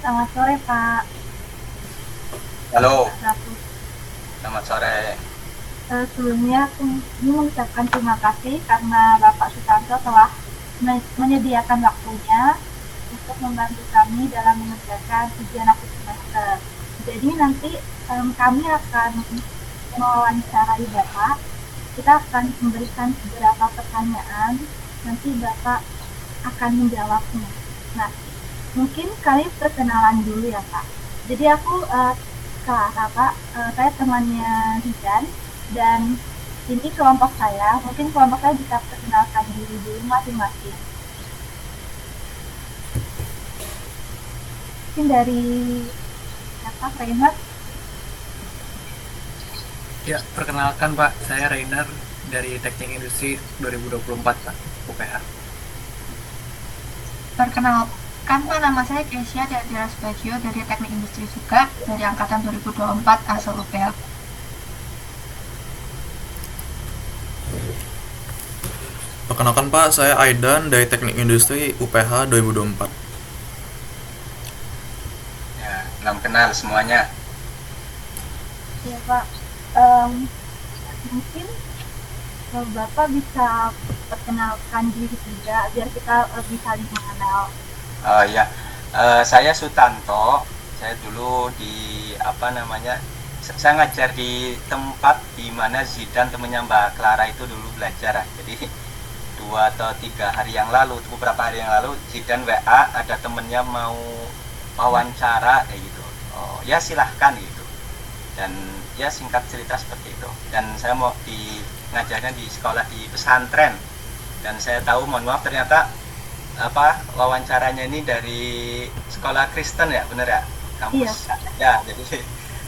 Selamat sore, Pak Halo, Ratu. selamat sore. Sebelumnya aku ingin mengucapkan terima kasih karena Bapak Sutanto telah menyediakan waktunya untuk membantu kami dalam mengerjakan ujian akhir semester. Jadi nanti kami akan mewawancarai Bapak. Kita akan memberikan beberapa pertanyaan. Nanti Bapak akan menjawabnya. Nah, mungkin kami perkenalan dulu ya Pak. Jadi aku Clara Pak, saya temannya Hidan dan ini kelompok saya. Mungkin kelompok saya bisa perkenalkan diri dulu masing-masing. Mungkin dari siapa, Rainer? Ya, perkenalkan Pak, saya Rainer dari Teknik Industri 2024 Pak, UPH. Perkenalkan Pak, nama saya Kesia dari Tiras Bajio dari Teknik Industri juga dari angkatan 2024 asal UPH. Perkenalkan Pak, saya Aidan dari Teknik Industri UPH 2024. Ya, salam kenal semuanya. Ya Pak. Em, Mungkin Bapak bisa perkenalkan diri juga biar kita lebih saling mengenal. Oh ya, saya Sutanto. Saya dulu di apa namanya? Saya ngajar di tempat di mana Zidan temennya Mbak Clara itu dulu belajar. Jadi 2 atau 3 hari yang lalu, beberapa hari yang lalu, Zidan WA ada temennya mau wawancara kayak gitu. Oh ya silahkan gitu. Dan ya singkat cerita seperti itu. Dan saya mau ngajarnya di sekolah di pesantren. Dan saya tahu, mohon maaf, ternyata apa wawancaranya ini dari sekolah Kristen ya, bener ya, Iya kampus Pak. ya. Jadi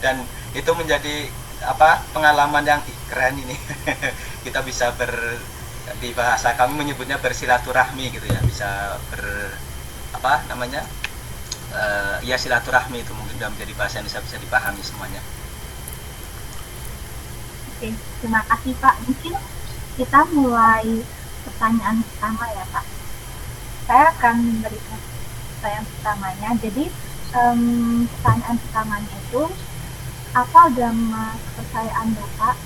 dan itu menjadi apa pengalaman yang keren ini. Kita bisa di bahasa kami menyebutnya bersilaturahmi gitu ya, bisa apa namanya ya silaturahmi, itu mungkin sudah menjadi bahasa yang bisa dipahami semuanya. Oke, terima kasih Pak. Mungkin kita mulai pertanyaan pertama ya Pak. Saya akan memberikan pertanyaan pertamanya. Jadi pertanyaan pertamanya itu apa agama kepercayaan Bapak?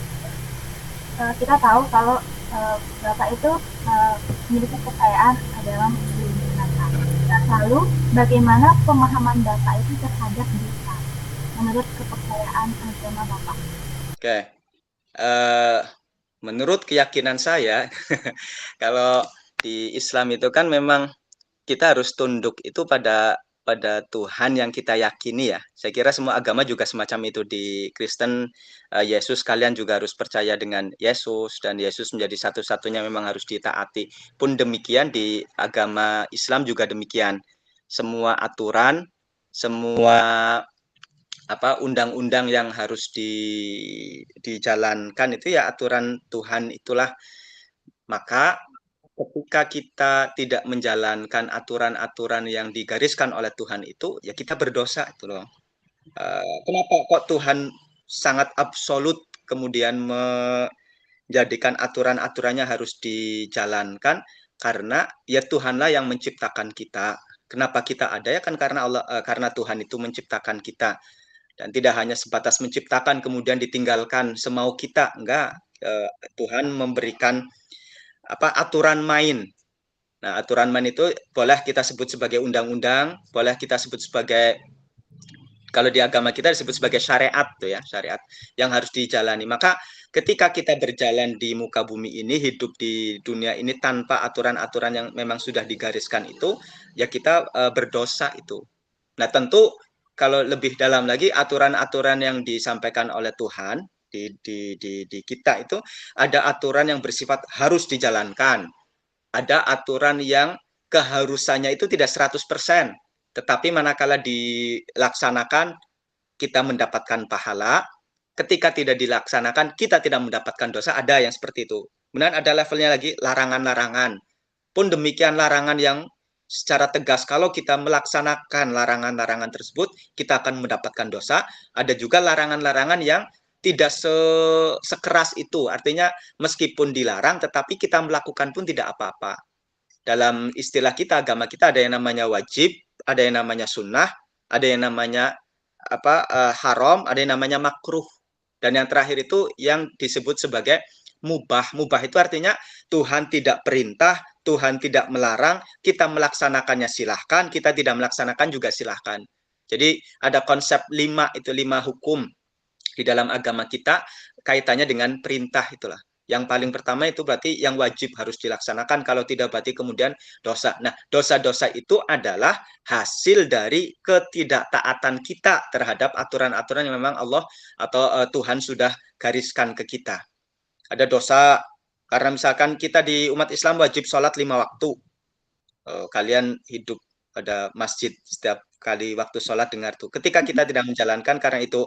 Kita tahu kalau Bapak itu memiliki kepercayaan adalah Muslim. Nah, lalu bagaimana pemahaman Bapak itu terhadap dosa menurut kepercayaan agama Bapak? Oke, uh, menurut keyakinan saya, kalau di Islam itu kan memang kita harus tunduk itu pada Tuhan yang kita yakini ya. Saya kira semua agama juga semacam itu. Di Kristen, Yesus, kalian juga harus percaya dengan Yesus, dan Yesus menjadi satu-satunya memang harus ditaati. Pun demikian di agama Islam juga demikian. Semua aturan, semua apa undang-undang yang harus dijalankan itu ya aturan Tuhan itulah. Maka ketika kita tidak menjalankan aturan-aturan yang digariskan oleh Tuhan itu, ya kita berdosa itu loh. Kenapa kok Tuhan sangat absolut kemudian menjadikan aturan-aturannya harus dijalankan? Karena ya Tuhanlah yang menciptakan kita. Kenapa kita ada ya kan karena karena Tuhan itu menciptakan kita, dan tidak hanya sebatas menciptakan kemudian ditinggalkan semau kita, enggak. Tuhan memberikan apa aturan main. Nah, aturan main itu boleh kita sebut sebagai undang-undang, boleh kita sebut sebagai, kalau di agama kita disebut sebagai syariat tuh ya, syariat yang harus dijalani. Maka ketika kita berjalan di muka bumi ini, hidup di dunia ini tanpa aturan-aturan yang memang sudah digariskan itu, ya kita berdosa itu. Nah, tentu kalau lebih dalam lagi, aturan-aturan yang disampaikan oleh Tuhan di kita itu ada aturan yang bersifat harus dijalankan, ada aturan yang keharusannya itu tidak 100%, tetapi manakala dilaksanakan kita mendapatkan pahala, ketika tidak dilaksanakan kita tidak mendapatkan dosa, ada yang seperti itu. Kemudian ada levelnya lagi, larangan-larangan. Pun demikian larangan yang secara tegas, kalau kita melaksanakan larangan-larangan tersebut, kita akan mendapatkan dosa. Ada juga larangan-larangan yang tidak sekeras itu, artinya meskipun dilarang, tetapi kita melakukan pun tidak apa-apa. Dalam istilah kita, agama kita ada yang namanya wajib, ada yang namanya sunnah, ada yang namanya haram, ada yang namanya makruh. Dan yang terakhir itu yang disebut sebagai mubah. Mubah itu artinya Tuhan tidak perintah, Tuhan tidak melarang, kita melaksanakannya silahkan, kita tidak melaksanakan juga silahkan. Jadi ada konsep 5 hukum di dalam agama kita kaitannya dengan perintah itulah. Yang paling pertama itu berarti yang wajib harus dilaksanakan, kalau tidak berarti kemudian dosa. Nah, dosa-dosa itu adalah hasil dari ketidaktaatan kita terhadap aturan-aturan yang memang Allah atau Tuhan sudah gariskan ke kita. Ada dosa karena misalkan kita di umat Islam wajib sholat 5 waktu. Kalian hidup pada masjid setiap kali waktu sholat dengar tuh. Ketika kita tidak menjalankan karena itu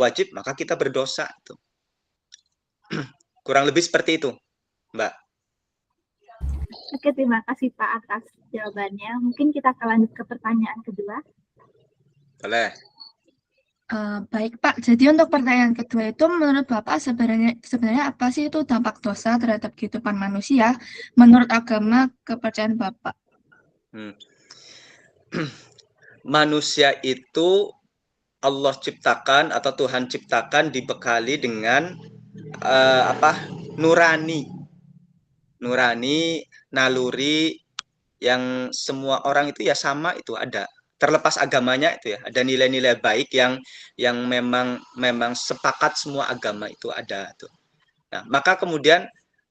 wajib, maka kita berdosa. Itu. Kurang lebih seperti itu, Mbak. Oke, terima kasih Pak atas jawabannya. Mungkin kita akan lanjut ke pertanyaan kedua. Boleh. Baik Pak, jadi untuk pertanyaan kedua itu menurut Bapak sebenarnya apa sih itu dampak dosa terhadap kehidupan manusia menurut agama kepercayaan Bapak? Manusia itu Allah ciptakan atau Tuhan ciptakan dibekali dengan nurani, naluri yang semua orang itu ya sama itu ada. Terlepas agamanya itu ya, ada nilai-nilai baik yang memang sepakat semua agama itu ada tuh. Nah, maka kemudian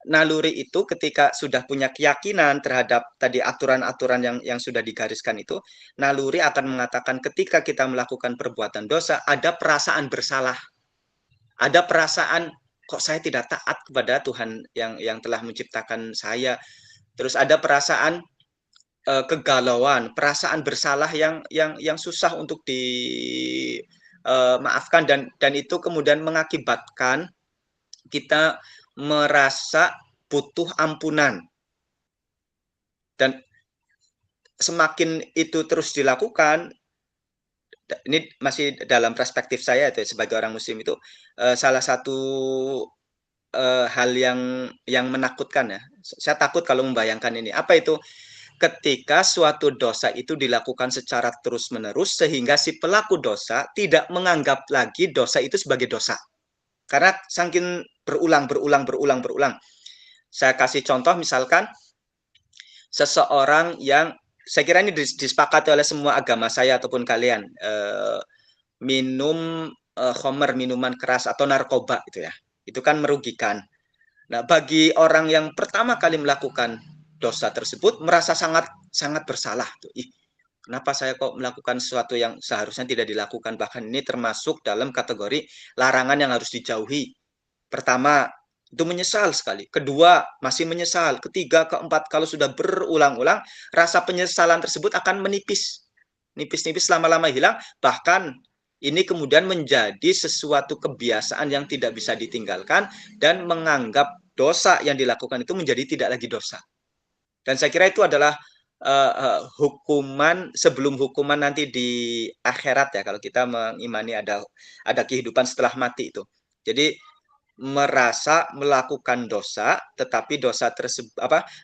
naluri itu ketika sudah punya keyakinan terhadap tadi aturan-aturan yang sudah digariskan itu, naluri akan mengatakan ketika kita melakukan perbuatan dosa ada perasaan bersalah. Ada perasaan kok saya tidak taat kepada Tuhan yang telah menciptakan saya. Terus ada perasaan kegalauan, perasaan bersalah yang susah untuk dimaafkan dan itu kemudian mengakibatkan kita merasa butuh ampunan. Dan semakin itu terus dilakukan, ini masih dalam perspektif saya itu sebagai orang muslim itu salah satu hal yang menakutkan ya. Saya takut kalau membayangkan ini. Apa itu? Ketika suatu dosa itu dilakukan secara terus-menerus sehingga si pelaku dosa tidak menganggap lagi dosa itu sebagai dosa. Karena saking berulang. Saya kasih contoh misalkan seseorang yang saya kira ini disepakati oleh semua agama saya ataupun kalian minum khamr, minuman keras atau narkoba itu ya. Itu kan merugikan. Nah, bagi orang yang pertama kali melakukan dosa tersebut merasa sangat bersalah tuh. Kenapa saya kok melakukan sesuatu yang seharusnya tidak dilakukan, bahkan ini termasuk dalam kategori larangan yang harus dijauhi. Pertama, itu menyesal sekali. Kedua, masih menyesal. Ketiga, keempat, kalau sudah berulang-ulang, rasa penyesalan tersebut akan menipis. Nipis-nipis lama-lama hilang, bahkan ini kemudian menjadi sesuatu kebiasaan yang tidak bisa ditinggalkan dan menganggap dosa yang dilakukan itu menjadi tidak lagi dosa. Dan saya kira itu adalah hukuman sebelum hukuman nanti di akhirat ya, kalau kita mengimani ada kehidupan setelah mati itu. Jadi merasa melakukan dosa tetapi dosa tersebut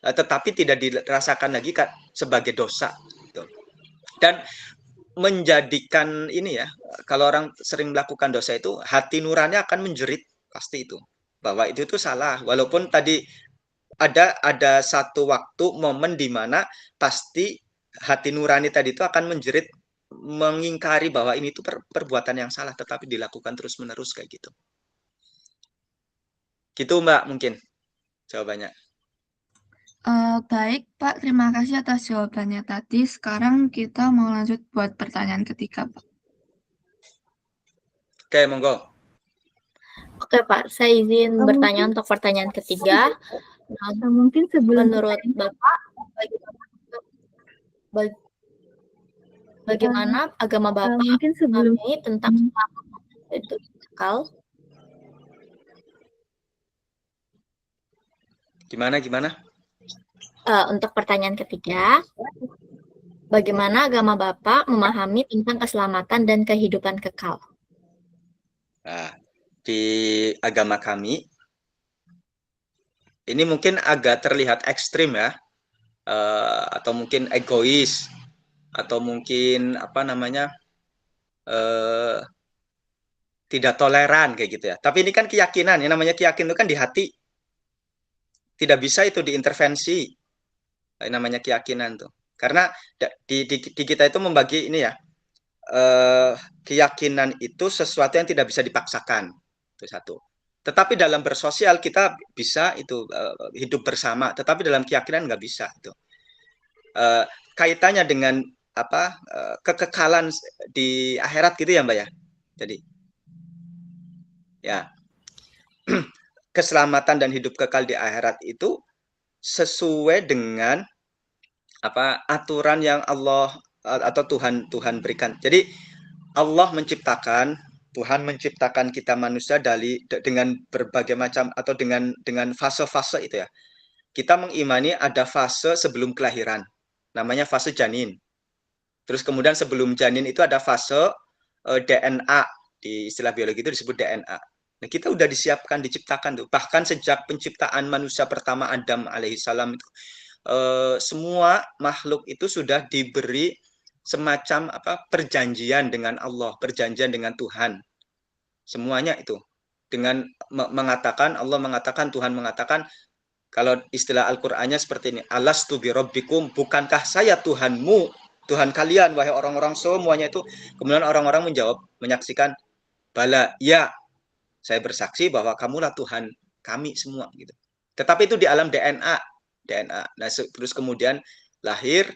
tetapi tidak dirasakan lagi sebagai dosa gitu. Dan menjadikan ini ya, kalau orang sering melakukan dosa itu hati nurani akan menjerit pasti itu bahwa itu salah, walaupun tadi ada satu waktu momen di mana pasti hati nurani tadi itu akan menjerit mengingkari bahwa ini itu perbuatan yang salah tetapi dilakukan terus-menerus kayak gitu. Gitu Mbak mungkin jawabannya. Baik Pak, terima kasih atas jawabannya tadi. Sekarang kita mau lanjut buat pertanyaan ketiga Pak. Oke, monggo. Oke Pak, saya izin bertanya untuk pertanyaan ketiga. Mungkin sebelum menurut Bapak, bagaimana agama Bapak mungkin sebelum memahami tentang itu kekal? Gimana? Untuk pertanyaan ketiga, bagaimana agama Bapak memahami tentang keselamatan dan kehidupan kekal? Nah, di agama kami ini mungkin agak terlihat ekstrim ya, atau mungkin egois, atau mungkin tidak toleran kayak gitu ya. Tapi ini kan keyakinan, yang namanya keyakinan itu kan di hati. Tidak bisa itu diintervensi. Namanya keyakinan tuh. Karena di kita itu membagi ini ya. Keyakinan itu sesuatu yang tidak bisa dipaksakan. Itu satu. Tetapi dalam bersosial kita bisa itu hidup bersama, tetapi dalam keyakinan nggak bisa itu. Kaitannya dengan apa kekekalan di akhirat gitu ya Mbak ya. Jadi ya keselamatan dan hidup kekal di akhirat itu sesuai dengan apa aturan yang Allah atau Tuhan berikan. Jadi Tuhan menciptakan kita manusia dengan berbagai macam atau dengan fase-fase itu ya. Kita mengimani ada fase sebelum kelahiran, namanya fase janin. Terus kemudian sebelum janin itu ada fase DNA, di istilah biologi itu disebut DNA. Nah, kita udah diciptakan tuh. Bahkan sejak penciptaan manusia pertama Adam alaihissalam itu semua makhluk itu sudah diberi semacam perjanjian dengan Allah, perjanjian dengan Tuhan. Semuanya itu dengan Allah mengatakan, Tuhan mengatakan, kalau istilah Al-Qur'annya seperti ini, alastu birabbikum, bukankah saya Tuhanmu, Tuhan kalian wahai orang-orang semuanya itu. Kemudian orang-orang menjawab, menyaksikan, bala, ya, saya bersaksi bahwa kamulah Tuhan kami semua gitu. Tetapi itu di alam DNA. Nah, terus kemudian lahir,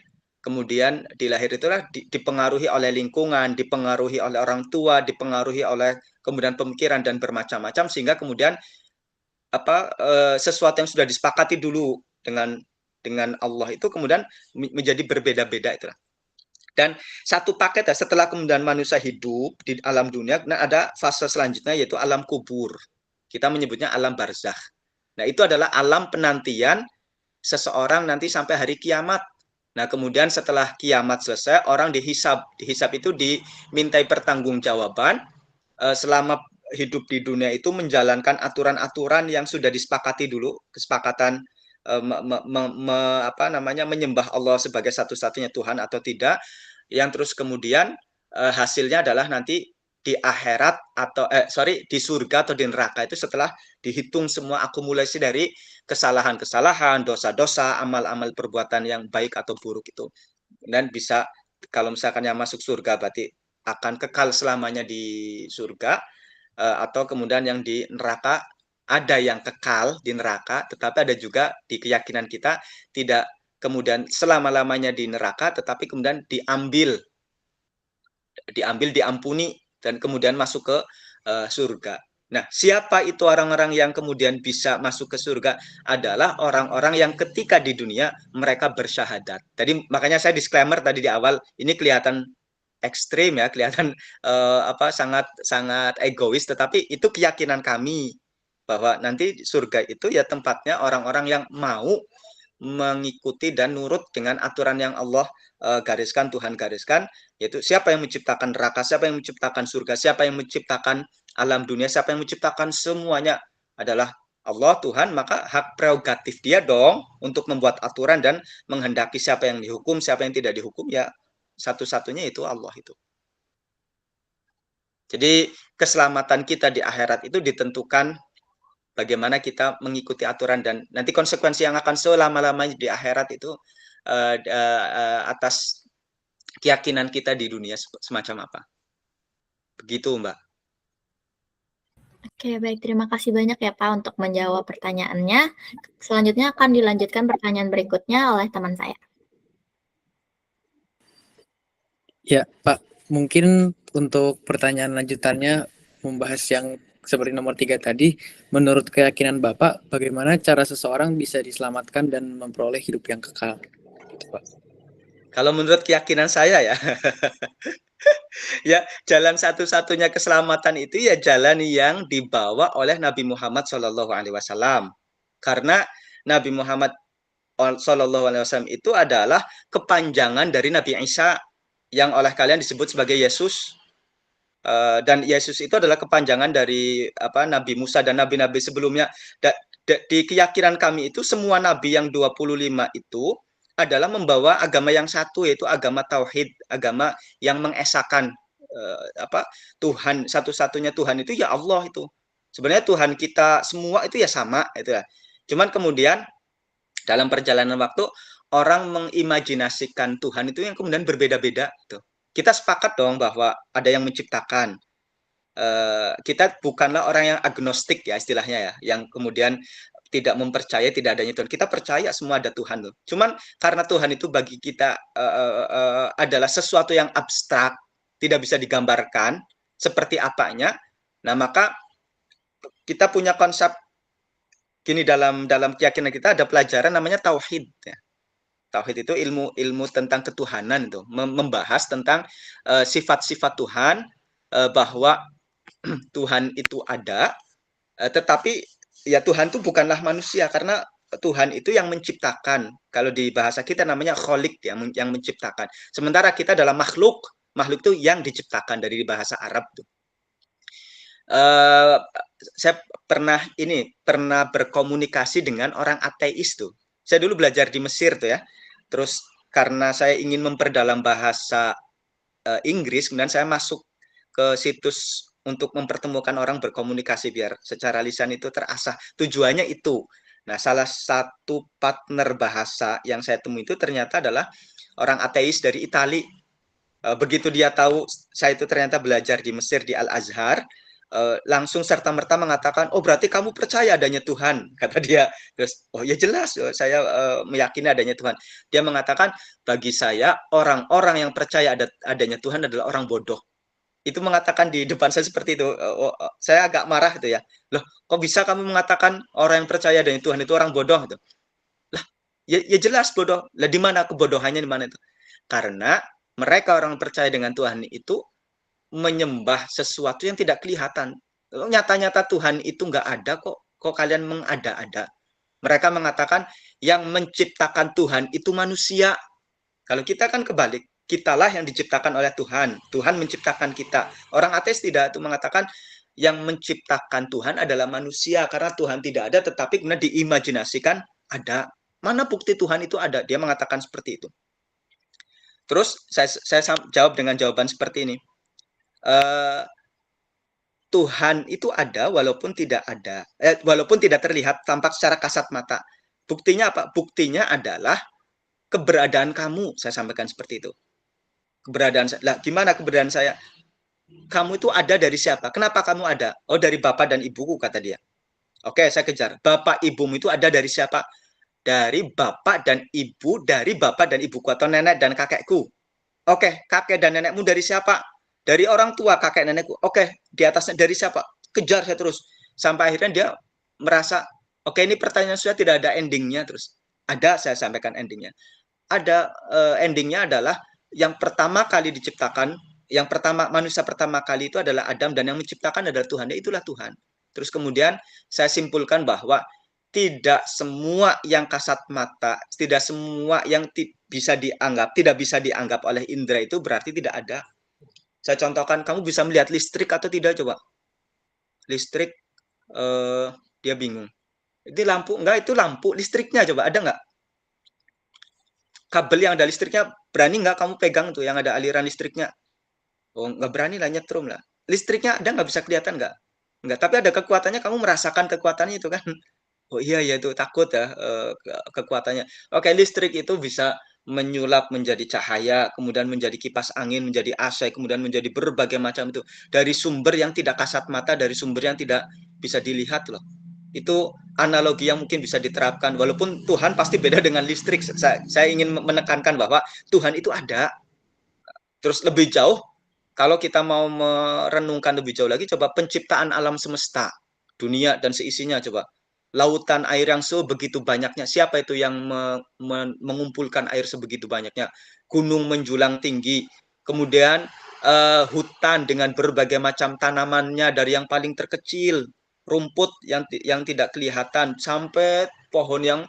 kemudian di lahir itulah dipengaruhi oleh lingkungan, dipengaruhi oleh orang tua, dipengaruhi oleh kemudian pemikiran dan bermacam-macam, sehingga kemudian sesuatu yang sudah disepakati dulu dengan Allah itu kemudian menjadi berbeda-beda itulah. Dan satu paket ya, setelah kemudian manusia hidup di alam dunia, nah ada fase selanjutnya yaitu alam kubur. Kita menyebutnya alam barzakh. Nah, itu adalah alam penantian seseorang nanti sampai hari kiamat. Nah, kemudian setelah kiamat selesai, orang dihisab. Dihisab itu dimintai pertanggungjawaban selama hidup di dunia itu menjalankan aturan-aturan yang sudah disepakati dulu, kesepakatan menyembah Allah sebagai satu-satunya Tuhan atau tidak, yang terus kemudian hasilnya adalah nanti di akhirat atau di surga atau di neraka itu setelah dihitung semua akumulasi dari kesalahan-kesalahan, dosa-dosa, amal-amal perbuatan yang baik atau buruk itu. Dan bisa kalau misalkan yang masuk surga berarti akan kekal selamanya di surga, atau kemudian yang di neraka ada yang kekal di neraka, tetapi ada juga di keyakinan kita tidak kemudian selama-lamanya di neraka, tetapi kemudian diampuni dan kemudian masuk ke surga. Nah, siapa itu orang-orang yang kemudian bisa masuk ke surga? Adalah orang-orang yang ketika di dunia mereka bersyahadat. Tadi makanya saya disclaimer tadi di awal, ini kelihatan ekstrim ya, kelihatan sangat egois, tetapi itu keyakinan kami bahwa nanti surga itu ya tempatnya orang-orang yang mau mengikuti dan nurut dengan aturan yang Allah gariskan, Tuhan gariskan, yaitu siapa yang menciptakan neraka, siapa yang menciptakan surga, siapa yang menciptakan alam dunia, siapa yang menciptakan semuanya adalah Allah, Tuhan, maka hak prerogatif dia dong untuk membuat aturan dan menghendaki siapa yang dihukum, siapa yang tidak dihukum, ya satu-satunya itu Allah itu. Jadi keselamatan kita di akhirat itu ditentukan bagaimana kita mengikuti aturan, dan nanti konsekuensi yang akan selama-lamanya di akhirat itu atas keyakinan kita di dunia semacam apa. Begitu, Mbak. Oke, baik. Terima kasih banyak ya, Pak, untuk menjawab pertanyaannya. Selanjutnya akan dilanjutkan pertanyaan berikutnya oleh teman saya. Ya, Pak. Mungkin untuk pertanyaan lanjutannya membahas yang seperti nomor 3 tadi, menurut keyakinan Bapak, bagaimana cara seseorang bisa diselamatkan dan memperoleh hidup yang kekal? Gitu, Pak. Kalau menurut keyakinan saya ya, ya jalan satu-satunya keselamatan itu ya jalan yang dibawa oleh Nabi Muhammad SAW. Karena Nabi Muhammad SAW itu adalah kepanjangan dari Nabi Isa yang oleh kalian disebut sebagai Yesus. Dan Yesus itu adalah kepanjangan dari Nabi Musa dan nabi-nabi sebelumnya. Di keyakinan kami itu semua nabi yang 25 itu adalah membawa agama yang satu, yaitu agama tauhid, agama yang mengesahkan Tuhan, satu-satunya Tuhan itu ya Allah itu. Sebenarnya Tuhan kita semua itu ya sama itu ya. Cuman kemudian dalam perjalanan waktu orang mengimajinasikan Tuhan itu yang kemudian berbeda-beda gitu. Kita sepakat dong bahwa ada yang menciptakan. Kita bukanlah orang yang agnostik ya istilahnya ya, yang kemudian tidak mempercayai tidak adanya Tuhan. Kita percaya semua ada Tuhan loh. Cuman karena Tuhan itu bagi kita adalah sesuatu yang abstrak, tidak bisa digambarkan seperti apanya. Nah, maka kita punya konsep gini, dalam keyakinan kita ada pelajaran namanya tauhid ya. Tauhid itu ilmu tentang ketuhanan, itu membahas tentang sifat-sifat Tuhan, bahwa Tuhan itu ada, tetapi ya Tuhan itu bukanlah manusia, karena Tuhan itu yang menciptakan. Kalau di bahasa kita namanya kholik, yang menciptakan. Sementara kita adalah makhluk itu yang diciptakan, dari bahasa Arab tuh. Saya pernah berkomunikasi dengan orang ateis tuh. Saya dulu belajar di Mesir tuh ya. Terus karena saya ingin memperdalam bahasa Inggris, kemudian saya masuk ke situs untuk mempertemukan orang berkomunikasi biar secara lisan itu terasah. Tujuannya itu. Nah, salah satu partner bahasa yang saya temui itu ternyata adalah orang ateis dari Itali. Begitu dia tahu saya itu ternyata belajar di Mesir di Al-Azhar, langsung serta-merta mengatakan, oh berarti kamu percaya adanya Tuhan, kata dia. Terus, oh ya jelas, saya meyakini adanya Tuhan. Dia mengatakan, bagi saya orang-orang yang percaya adanya Tuhan adalah orang bodoh. Itu mengatakan di depan saya seperti itu. Saya agak marah gitu ya. Loh, kok bisa kamu mengatakan orang yang percaya adanya Tuhan itu orang bodoh gitu? Lah, ya jelas bodoh. Lah di mana kebodohannya, di mana itu? Karena mereka orang percaya dengan Tuhan itu menyembah sesuatu yang tidak kelihatan. Nyata-nyata Tuhan itu nggak ada kok. Kok kalian mengada-ada? Mereka mengatakan yang menciptakan Tuhan itu manusia. Kalau kita kan kebalik. Kitalah yang diciptakan oleh Tuhan. Tuhan menciptakan kita. Orang ateis tidak, itu mengatakan yang menciptakan Tuhan adalah manusia, karena Tuhan tidak ada, tetapi kemudian diimajinasikan ada. Mana bukti Tuhan itu ada? Dia mengatakan seperti itu. Terus saya jawab dengan jawaban seperti ini. Tuhan itu ada walaupun tidak ada, walaupun tidak terlihat, tampak secara kasat mata. Buktinya apa? Buktinya adalah keberadaan kamu. Saya sampaikan seperti itu. Keberadaan saya. Lah, gimana keberadaan saya? Kamu itu ada dari siapa? Kenapa kamu ada? Oh, dari bapak dan ibuku, kata dia. Oke, saya kejar. Bapak ibumu itu ada dari siapa? Dari bapak dan ibu, dari bapak dan ibuku, atau nenek dan kakekku. Oke, kakek dan nenekmu dari siapa? Dari orang tua kakek nenekku. Oke, di atasnya dari siapa? Kejar saya terus. Sampai akhirnya dia merasa, oke, ini pertanyaan sudah tidak ada endingnya. Terus ada, saya sampaikan endingnya. Ada, endingnya adalah yang pertama kali diciptakan, manusia pertama kali itu adalah Adam, dan yang menciptakan adalah Tuhan. Ya, itulah Tuhan. Terus kemudian saya simpulkan bahwa tidak semua yang kasat mata, tidak semua yang tidak bisa dianggap oleh indera itu berarti tidak ada. Saya contohkan, kamu bisa melihat listrik atau tidak, coba? Listrik, dia bingung. Itu lampu, enggak, itu lampu. Listriknya coba, ada enggak? Kabel yang ada listriknya, berani nggak kamu pegang tuh yang ada aliran listriknya? Oh, nggak berani lah, nyetrum lah. Listriknya ada nggak, bisa kelihatan nggak? Nggak, tapi ada kekuatannya, kamu merasakan kekuatannya itu kan? Oh iya, ya itu takut ya, kekuatannya. Oke, listrik itu bisa menyulap menjadi cahaya, kemudian menjadi kipas angin, menjadi AC, kemudian menjadi berbagai macam itu. Dari sumber yang tidak kasat mata, dari sumber yang tidak bisa dilihat loh. Itu analogi yang mungkin bisa diterapkan, walaupun Tuhan pasti beda dengan listrik. Saya ingin menekankan bahwa Tuhan itu ada. Terus lebih jauh, kalau kita mau merenungkan lebih jauh lagi, coba penciptaan alam semesta, dunia dan seisinya, coba. Lautan air yang sebegitu banyaknya, siapa itu yang mengumpulkan air sebegitu banyaknya? Gunung menjulang tinggi, kemudian hutan dengan berbagai macam tanamannya, dari yang paling terkecil, rumput yang tidak kelihatan, sampai pohon yang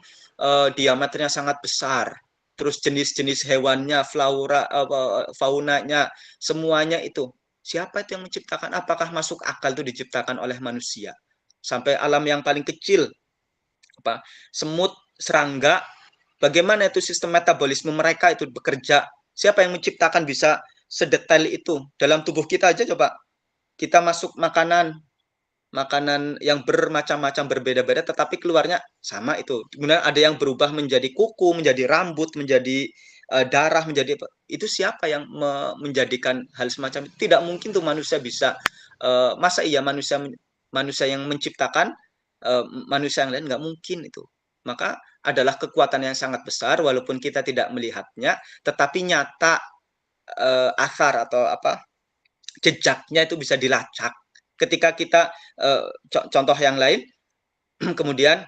diameternya sangat besar. Terus jenis-jenis hewannya, faunanya, semuanya itu. Siapa itu yang menciptakan? Apakah masuk akal itu diciptakan oleh manusia? Sampai alam yang paling kecil, semut, serangga, bagaimana itu sistem metabolisme mereka itu bekerja? Siapa yang menciptakan bisa sedetail itu. Dalam tubuh kita aja coba, kita masuk makanan yang bermacam-macam berbeda-beda tetapi keluarnya sama itu. Kemudian ada yang berubah menjadi kuku, menjadi rambut, menjadi darah, menjadi apa. Itu siapa yang menjadikan hal semacam itu? Tidak mungkin tuh manusia bisa masa iya manusia yang menciptakan manusia yang lain, nggak mungkin itu. Maka adalah kekuatan yang sangat besar walaupun kita tidak melihatnya, tetapi nyata asar atau apa jejaknya itu bisa dilacak. Ketika kita contoh yang lain, kemudian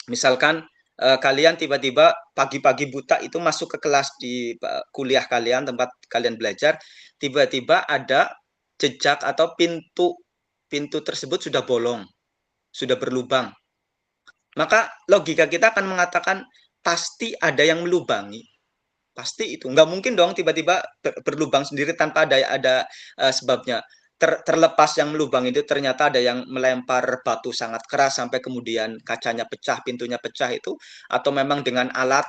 misalkan kalian tiba-tiba pagi-pagi buta itu masuk ke kelas di kuliah kalian, tempat kalian belajar, tiba-tiba ada jejak atau pintu tersebut sudah bolong, sudah berlubang. Maka logika kita akan mengatakan pasti ada yang melubangi. Pasti itu. Nggak mungkin dong tiba-tiba berlubang sendiri tanpa ada sebabnya. Terlepas yang melubang itu ternyata ada yang melempar batu sangat keras sampai kemudian kacanya pecah, pintunya pecah itu, atau memang dengan alat,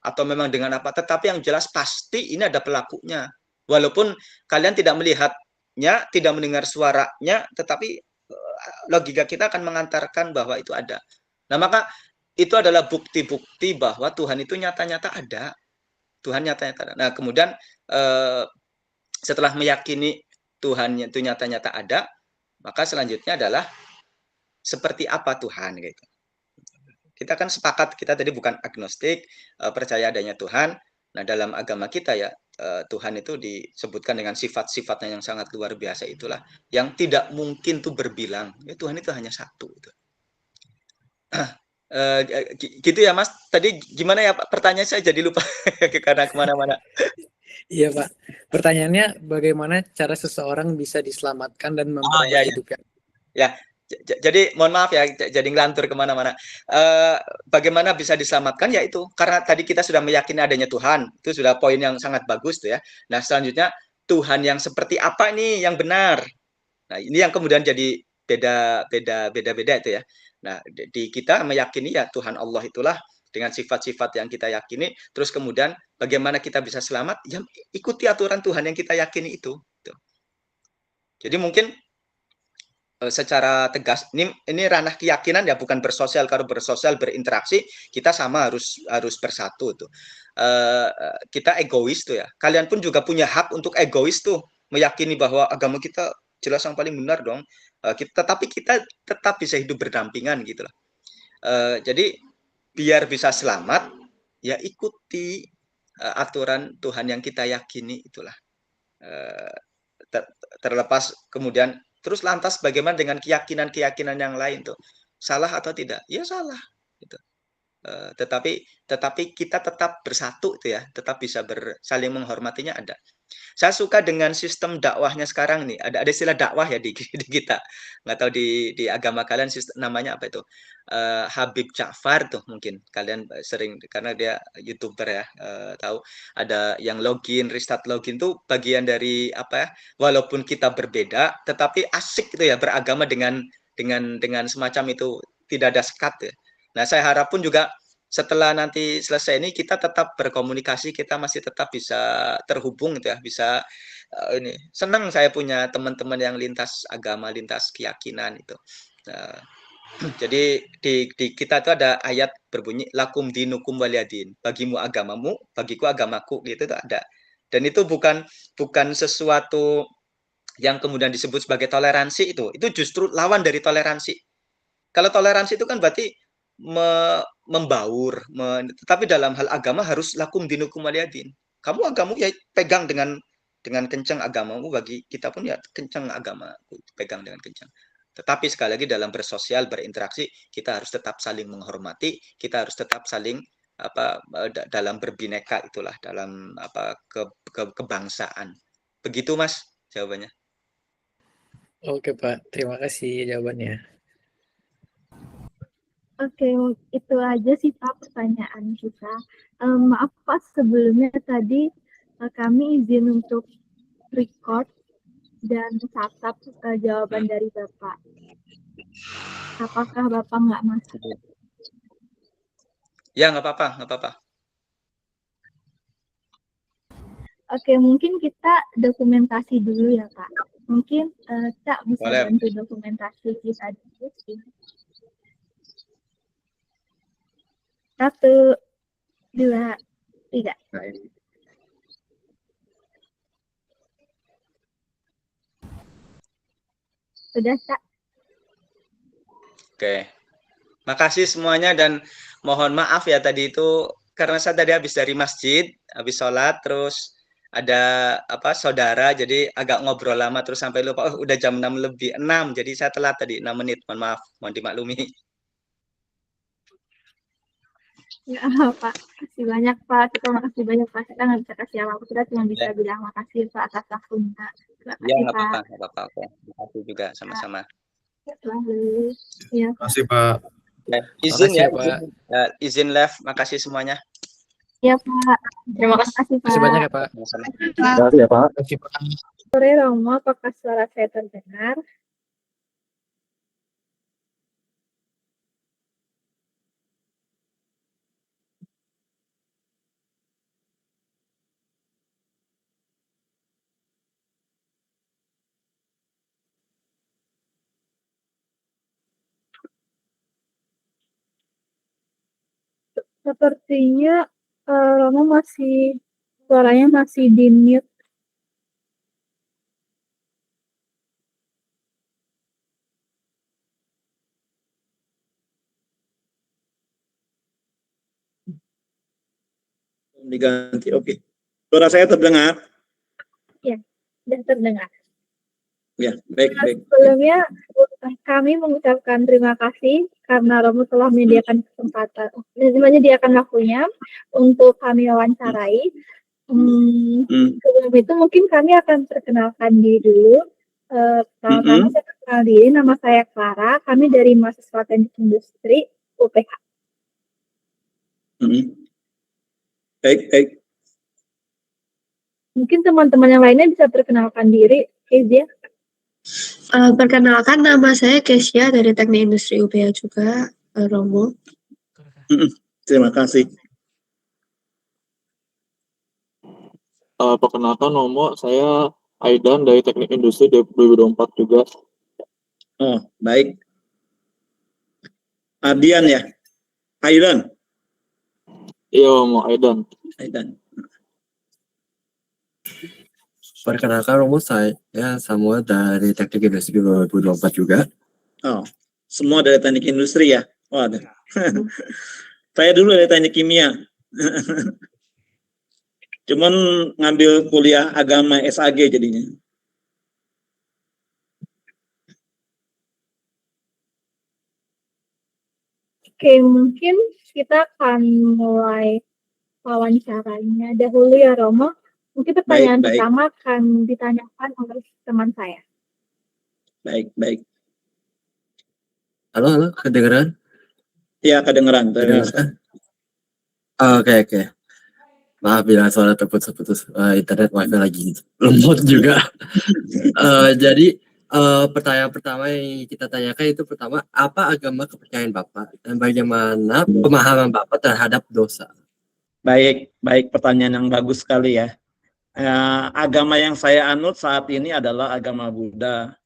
atau memang dengan apa. Tetapi yang jelas pasti ini ada pelakunya. Walaupun kalian tidak melihatnya, tidak mendengar suaranya, tetapi logika kita akan mengantarkan bahwa itu ada. Nah, maka itu adalah bukti-bukti bahwa Tuhan itu nyata-nyata ada. Tuhan nyata-nyata ada. Nah, kemudian setelah meyakini Tuhan itu nyata-nyata ada, maka selanjutnya adalah seperti apa Tuhan gitu. Kita kan sepakat, kita tadi bukan agnostik, percaya adanya Tuhan. Nah, dalam agama kita ya, Tuhan itu disebutkan dengan sifat-sifatnya yang sangat luar biasa itulah, yang tidak mungkin tuh berbilang. Ya, Tuhan itu hanya satu gitu. Gitu ya Mas. Tadi gimana ya Pak? Pertanyaan saya jadi lupa karena kemana-mana. Iya Pak, pertanyaannya bagaimana cara seseorang bisa diselamatkan dan memperoleh ya. hidupnya? Ya, jadi mohon maaf ya, jadi ngelantur kemana-mana. Bagaimana bisa diselamatkan? Ya itu, karena tadi kita sudah meyakini adanya Tuhan, itu sudah poin yang sangat bagus tuh ya. Nah selanjutnya Tuhan yang seperti apa nih yang benar? Nah ini yang kemudian jadi beda itu ya. Nah di kita meyakini ya Tuhan Allah itulah dengan sifat-sifat yang kita yakini, terus kemudian bagaimana kita bisa selamat? Ya ikuti aturan Tuhan yang kita yakini itu. Jadi mungkin secara tegas ini ranah keyakinan ya, bukan bersosial. Kalau bersosial berinteraksi kita sama harus bersatu tuh. Kita egois tuh ya. Kalian pun juga punya hak untuk egois tuh, meyakini bahwa agama kita jelas yang paling benar dong. Tetapi kita tetap bisa hidup berdampingan gitu lah. Jadi biar bisa selamat ya ikuti aturan Tuhan yang kita yakini itulah. Terlepas kemudian terus lantas bagaimana dengan keyakinan yang lain tuh, salah atau tidak? Ya salah gitu. Tetapi kita tetap bersatu itu ya, tetap bisa saling menghormatinya ada. Saya suka dengan sistem dakwahnya sekarang nih. Ada istilah dakwah ya di kita. Nggak tahu di agama kalian namanya apa itu. Habib Ja'far tuh mungkin kalian sering, karena dia YouTuber ya, tahu ada yang login, restart login tuh bagian dari apa ya? Walaupun kita berbeda, tetapi asik gitu ya beragama dengan semacam itu, tidak ada sekat ya. Nah, saya harap pun juga setelah nanti selesai ini kita tetap berkomunikasi, kita masih tetap bisa terhubung gitu ya, bisa ini. Senang saya punya teman-teman yang lintas agama, lintas keyakinan itu. Jadi di kita itu ada ayat berbunyi lakum dinukum waliyadin, bagimu agamamu, bagiku agamaku, gitu itu ada. Dan itu bukan sesuatu yang kemudian disebut sebagai toleransi itu justru lawan dari toleransi. Kalau toleransi itu kan berarti membaur, tetapi dalam hal agama harus lakum dinukum waliyadin. Kamu agamamu ya pegang dengan kencang agamamu, bagi kita pun ya kencang agama, pegang dengan kencang. Tetapi sekali lagi dalam bersosial, berinteraksi, kita harus tetap saling menghormati, kita harus tetap saling dalam berbineka itulah, dalam kebangsaan. Begitu Mas jawabannya. Oke Pak, terima kasih jawabannya. Oke, itu aja sih Pak pertanyaan kita. Maaf Pak, sebelumnya tadi kami izin untuk record dan catat jawaban dari Bapak. Apakah Bapak nggak masuk? Ya, nggak apa-apa. Oke, mungkin kita dokumentasi dulu ya, Pak. Mungkin Cak bisa Boleh. bantu dokumentasi kita dulu. 1, 2, 3. Sudah, Cak? Oke. Makasih semuanya dan mohon maaf ya tadi itu karena saya tadi habis dari masjid, habis sholat, terus ada saudara, jadi agak ngobrol lama terus sampai lupa, oh udah jam 6 lebih 6, jadi saya telat tadi 6 menit, mohon maaf, mohon dimaklumi. Ya, Pak. Makasih banyak, Pak. Kita makasih banyak, Pak. Kita nggak bisa kasih apa-apa. Kita cuma bisa bilang makasih, Pak, atas waktunya. Terima Ya, kasih, nggak Pak. apa-apa. Oke. Terima kasih juga sama-sama. Selalu. Ya, Pak. Makasih Pak. Ya, izin Makasih ya, ya, Pak. izin live, makasih semuanya. Ya, Pak. Terima kasih. Makasih, Terima kasih Pak. banyak ya, Pak. Sama-sama. Makasih ya Pak. Terima kasih, Pak. Sore, Romo. Apakah suara saya terdengar? Sepertinya Romo suaranya masih di mute. Diganti. Oke. Suara saya terdengar? Ya, sudah terdengar. Ya, baik. Sebelumnya kami mengucapkan terima kasih karena Romo telah menyediakan waktunya untuk kami wawancarai. Sebelum itu mungkin kami akan perkenalkan diri dulu. Pertama saya kenal diri, nama saya Clara. Kami dari mahasiswa Teknik Industri UPH. Baik. Mungkin teman-teman yang lainnya bisa perkenalkan diri, Kezia. Perkenalkan, nama saya Kesia dari Teknik Industri UPH juga, Romo. Terima kasih. Perkenalkan Romo, saya Aidan dari Teknik Industri 2024 juga. Oh, baik. Ardian ya? Aidan. Iya Romo, Aidan. Perkenalkan Romo, saya Samuel dari Teknik Industri 2024 juga. Oh, semua dari Teknik Industri ya? Waduh. Saya dulu dari Teknik Kimia. Cuman ngambil kuliah agama SAG jadinya. Oke, mungkin kita akan mulai wawancaranya dahulu ya, Romo. Mungkin pertanyaan Baik. pertama akan ditanyakan oleh teman saya. Baik. Halo, kedengeran? Iya, kedengeran. Oke. Maaf bila suara terputus-putus, internet wifi lagi lemot juga. Jadi pertanyaan pertama yang kita tanyakan itu pertama, apa agama kepercayaan Bapak dan bagaimana pemahaman Bapak terhadap dosa? Baik, pertanyaan yang bagus sekali ya. Agama yang saya anut saat ini adalah agama Buddha.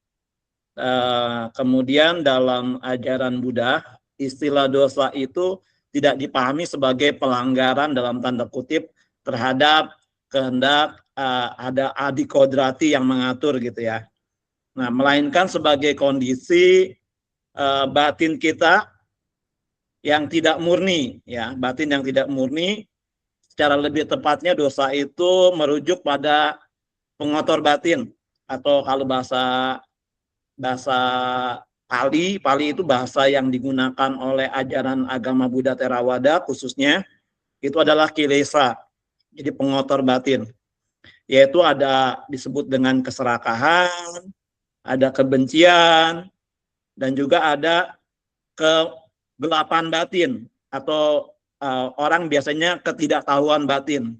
Kemudian dalam ajaran Buddha, istilah dosa itu tidak dipahami sebagai pelanggaran dalam tanda kutip terhadap kehendak ada adikodrati yang mengatur gitu ya. Nah, melainkan sebagai kondisi batin kita yang tidak murni ya, batin yang tidak murni. Secara lebih tepatnya dosa itu merujuk pada pengotor batin, atau kalau bahasa Pali itu bahasa yang digunakan oleh ajaran agama Buddha Theravada khususnya, itu adalah kilesa, jadi pengotor batin, yaitu ada disebut dengan keserakahan, ada kebencian, dan juga ada kegelapan batin, atau orang biasanya ketidaktahuan batin,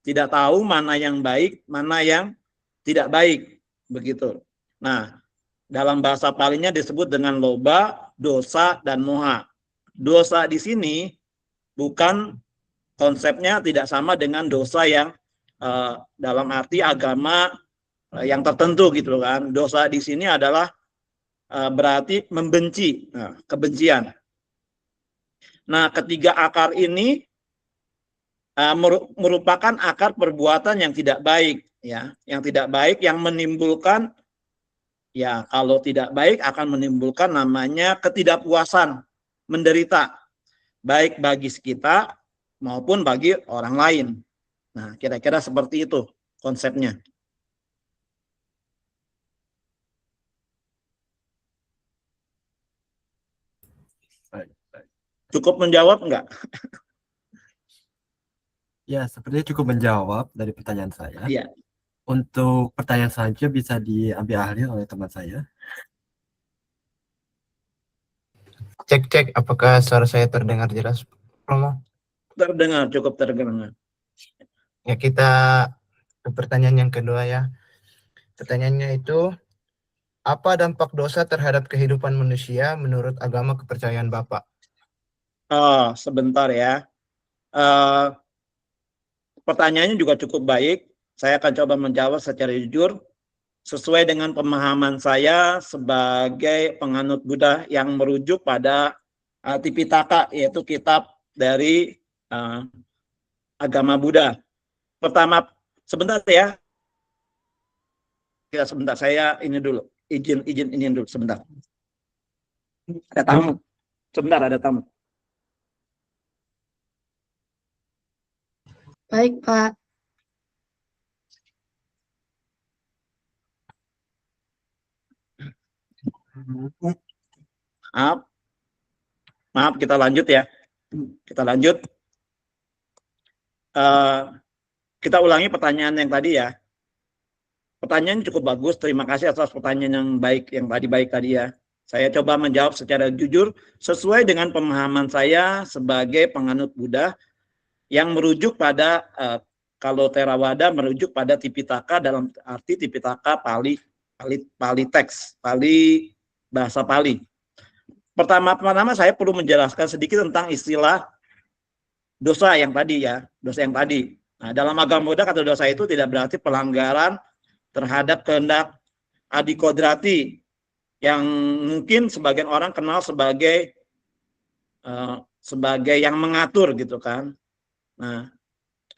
tidak tahu mana yang baik, mana yang tidak baik, begitu. Nah, dalam bahasa Palinya disebut dengan loba, dosa, dan moha. Dosa di sini bukan konsepnya tidak sama dengan dosa yang dalam arti agama yang tertentu gitu kan. Dosa di sini adalah berarti membenci, kebencian. Nah, ketiga akar ini merupakan akar perbuatan yang tidak baik, ya, yang tidak baik, yang menimbulkan, ya, kalau tidak baik akan menimbulkan namanya ketidakpuasan, menderita, baik bagi kita maupun bagi orang lain. Nah, kira-kira seperti itu konsepnya. Cukup menjawab enggak? Ya, sepertinya cukup menjawab dari pertanyaan saya. Iya. Untuk pertanyaan selanjutnya bisa diambil alih oleh teman saya. Cek, apakah suara saya terdengar jelas, Romo? Terdengar, cukup terdengar. Ya, kita ke pertanyaan yang kedua ya. Pertanyaannya itu, apa dampak dosa terhadap kehidupan manusia menurut agama kepercayaan Bapak? Sebentar ya. Pertanyaannya juga cukup baik. Saya akan coba menjawab secara jujur sesuai dengan pemahaman saya sebagai penganut Buddha yang merujuk pada Tipitaka, yaitu kitab dari agama Buddha. Pertama, sebentar ya. Ya, sebentar, saya ini dulu. Izin ini dulu sebentar. Ada tamu. Sebentar, ada tamu. Baik, Pak. Maaf, kita lanjut ya. Kita lanjut. Kita ulangi pertanyaan yang tadi ya. Pertanyaan cukup bagus. Terima kasih atas pertanyaan yang baik, yang baik tadi ya. Saya coba menjawab secara jujur sesuai dengan pemahaman saya sebagai penganut Buddha yang merujuk pada kalau Theravada merujuk pada Tipitaka dalam arti Tipitaka Pali teks, Pali bahasa Pali. Pertama-tama saya perlu menjelaskan sedikit tentang istilah dosa yang tadi ya, dosa yang tadi. Nah, dalam agama Buddha kata dosa itu tidak berarti pelanggaran terhadap kehendak adikodrati yang mungkin sebagian orang kenal sebagai yang mengatur gitu kan. Nah,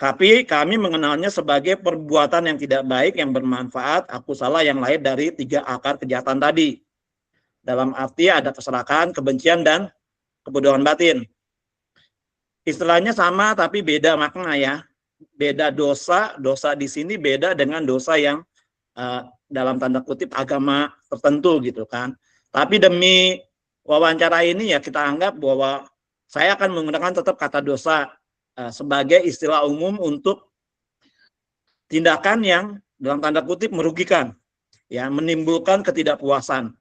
tapi kami mengenalnya sebagai perbuatan yang tidak baik yang bermanfaat, akusala yang lahir dari 3 akar kejahatan tadi. Dalam arti ada keserakahan, kebencian, dan kebodohan batin. Istilahnya sama tapi beda makna ya. Beda dosa di sini beda dengan dosa yang dalam tanda kutip agama tertentu gitu kan. Tapi demi wawancara ini ya kita anggap bahwa saya akan menggunakan tetap kata dosa sebagai istilah umum untuk tindakan yang dalam tanda kutip merugikan, ya, menimbulkan ketidakpuasan.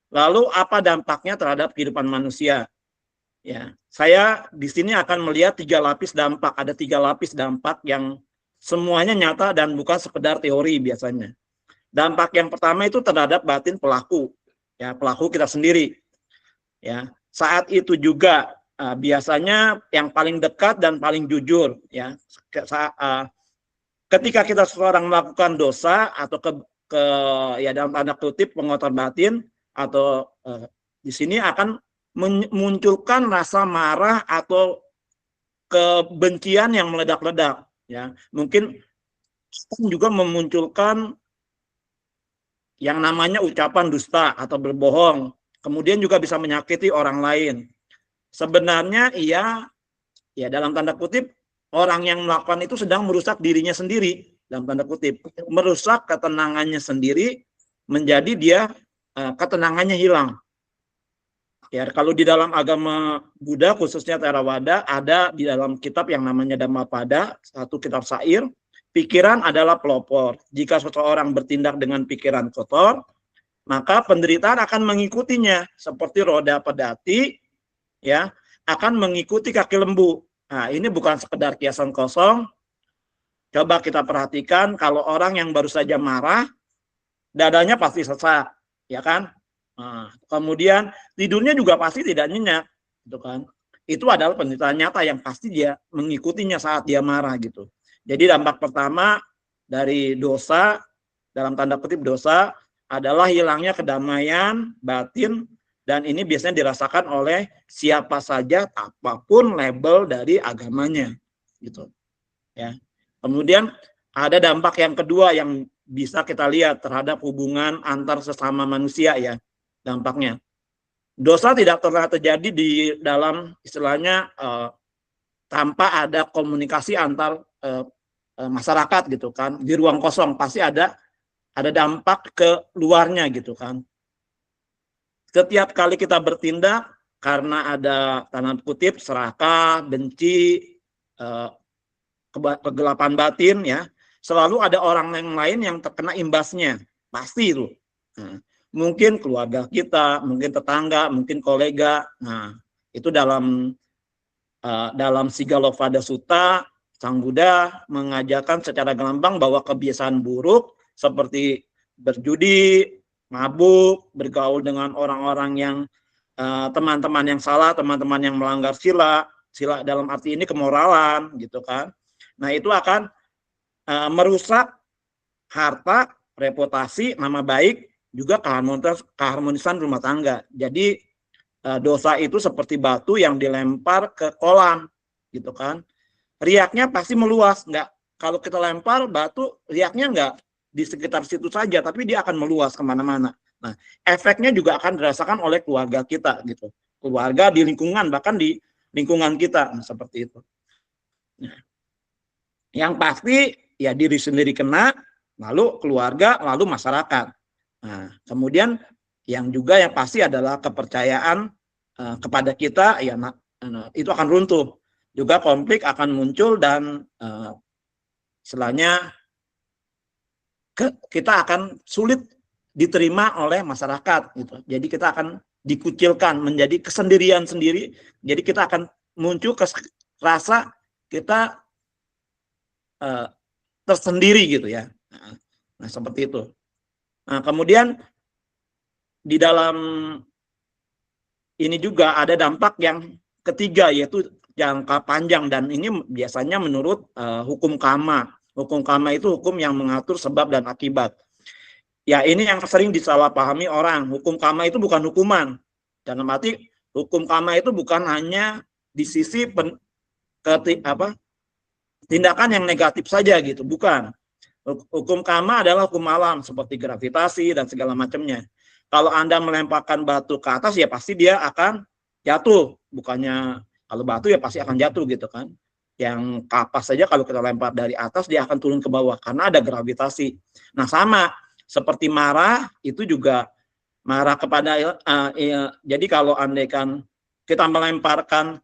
Lalu apa dampaknya terhadap kehidupan manusia? Ya, saya di sini akan melihat 3 lapis dampak. Ada 3 lapis dampak yang semuanya nyata dan bukan sekedar teori biasanya. Dampak yang pertama itu terhadap batin pelaku, ya, pelaku kita sendiri. Ya, saat itu juga biasanya yang paling dekat dan paling jujur, ya. Ketika kita seorang melakukan dosa atau ya dalam tanda kutip pengotor batin atau di sini akan memunculkan rasa marah atau kebencian yang meledak-ledak, ya. Mungkin juga memunculkan yang namanya ucapan dusta atau berbohong. Kemudian juga bisa menyakiti orang lain. Sebenarnya ya dalam tanda kutip orang yang melakukan itu sedang merusak dirinya sendiri, dalam tanda kutip, merusak ketenangannya sendiri, menjadi dia ketenangannya hilang. Ya, kalau di dalam agama Buddha khususnya Theravada ada di dalam kitab yang namanya Dhammapada, satu kitab syair, pikiran adalah pelopor. Jika seseorang bertindak dengan pikiran kotor, maka penderitaan akan mengikutinya seperti roda pedati, ya, akan mengikuti kaki lembu. Nah, ini bukan sekedar kiasan kosong. Coba kita perhatikan kalau orang yang baru saja marah, dadanya pasti sesak, ya kan? Nah, kemudian tidurnya juga pasti tidak nyenyak, gitu kan? Itu adalah penderitaan nyata yang pasti dia mengikutinya saat dia marah gitu. Jadi dampak pertama dari dosa, dalam tanda kutip dosa, adalah hilangnya kedamaian batin, dan ini biasanya dirasakan oleh siapa saja apapun label dari agamanya, gitu. Ya. Kemudian ada dampak yang kedua yang bisa kita lihat terhadap hubungan antar sesama manusia, ya, dampaknya. Dosa tidak pernah terjadi di dalam istilahnya tanpa ada komunikasi antar masyarakat, gitu kan, di ruang kosong pasti ada dampak ke luarnya, gitu kan. Setiap kali kita bertindak karena ada tanda kutip serakah, benci, kegelapan batin, ya, selalu ada orang yang lain yang terkena imbasnya, pasti itu. Nah, mungkin keluarga kita, mungkin tetangga, mungkin kolega. Nah, itu dalam Sigalopada Sutta, Sang Buddha mengajarkan secara gamblang bahwa kebiasaan buruk seperti berjudi, mabuk, bergaul dengan orang-orang yang teman-teman yang salah, teman-teman yang melanggar sila dalam arti ini kemoralan, gitu kan. Nah, itu akan merusak harta, reputasi, nama baik, juga keharmonisan rumah tangga. Jadi dosa itu seperti batu yang dilempar ke kolam, gitu kan. Riaknya pasti meluas, kalau kita lempar batu, riaknya nggak di sekitar situ saja, tapi dia akan meluas kemana-mana. Nah, efeknya juga akan dirasakan oleh keluarga kita, gitu. Keluarga di lingkungan, bahkan di lingkungan kita, seperti itu. Nah, yang pasti ya diri sendiri kena, lalu keluarga, lalu masyarakat. Nah, kemudian yang pasti adalah kepercayaan kepada kita, ya, itu akan runtuh. Juga konflik akan muncul dan istilahnya kita akan sulit diterima oleh masyarakat, gitu. Jadi kita akan dikucilkan menjadi kesendirian sendiri. Jadi kita akan muncul rasa kita tersendiri, gitu ya. Nah, seperti itu. Nah, kemudian di dalam ini juga ada dampak yang ketiga, yaitu jangka panjang, dan ini biasanya menurut hukum karma. Hukum karma itu hukum yang mengatur sebab dan akibat. Ya, ini yang sering disalahpahami orang. Hukum karma itu bukan hukuman. Dalam arti hukum karma itu bukan hanya di sisi tindakan yang negatif saja, gitu, bukan. Hukum karma adalah hukum alam seperti gravitasi dan segala macamnya. Kalau Anda melemparkan batu ke atas, ya pasti dia akan jatuh. Bukannya kalau batu ya pasti akan jatuh, gitu kan. Yang kapas saja kalau kita lempar dari atas, dia akan turun ke bawah karena ada gravitasi. Nah, sama seperti marah, itu juga marah kepada jadi kalau andaikan kita melemparkan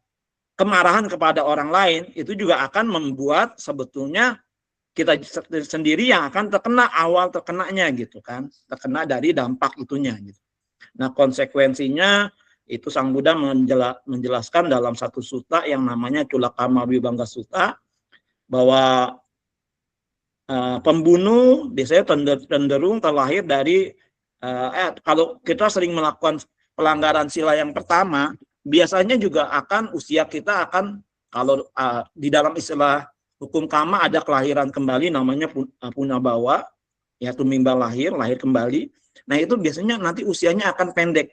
kemarahan kepada orang lain, itu juga akan membuat sebetulnya kita sendiri yang akan terkena, awal terkenanya, gitu kan, terkena dari dampak itunya, gitu. Nah, konsekuensinya itu Sang Buddha menjelaskan dalam satu sutta yang namanya Culakamma Vibhanga Sutta, bahwa pembunuh biasanya cenderung terlahir dari kalau kita sering melakukan pelanggaran sila yang pertama, biasanya juga akan usia kita akan, kalau di dalam istilah hukum karma ada kelahiran kembali, namanya punabhawa, ya, tumimbang lahir kembali. Nah, itu biasanya nanti usianya akan pendek,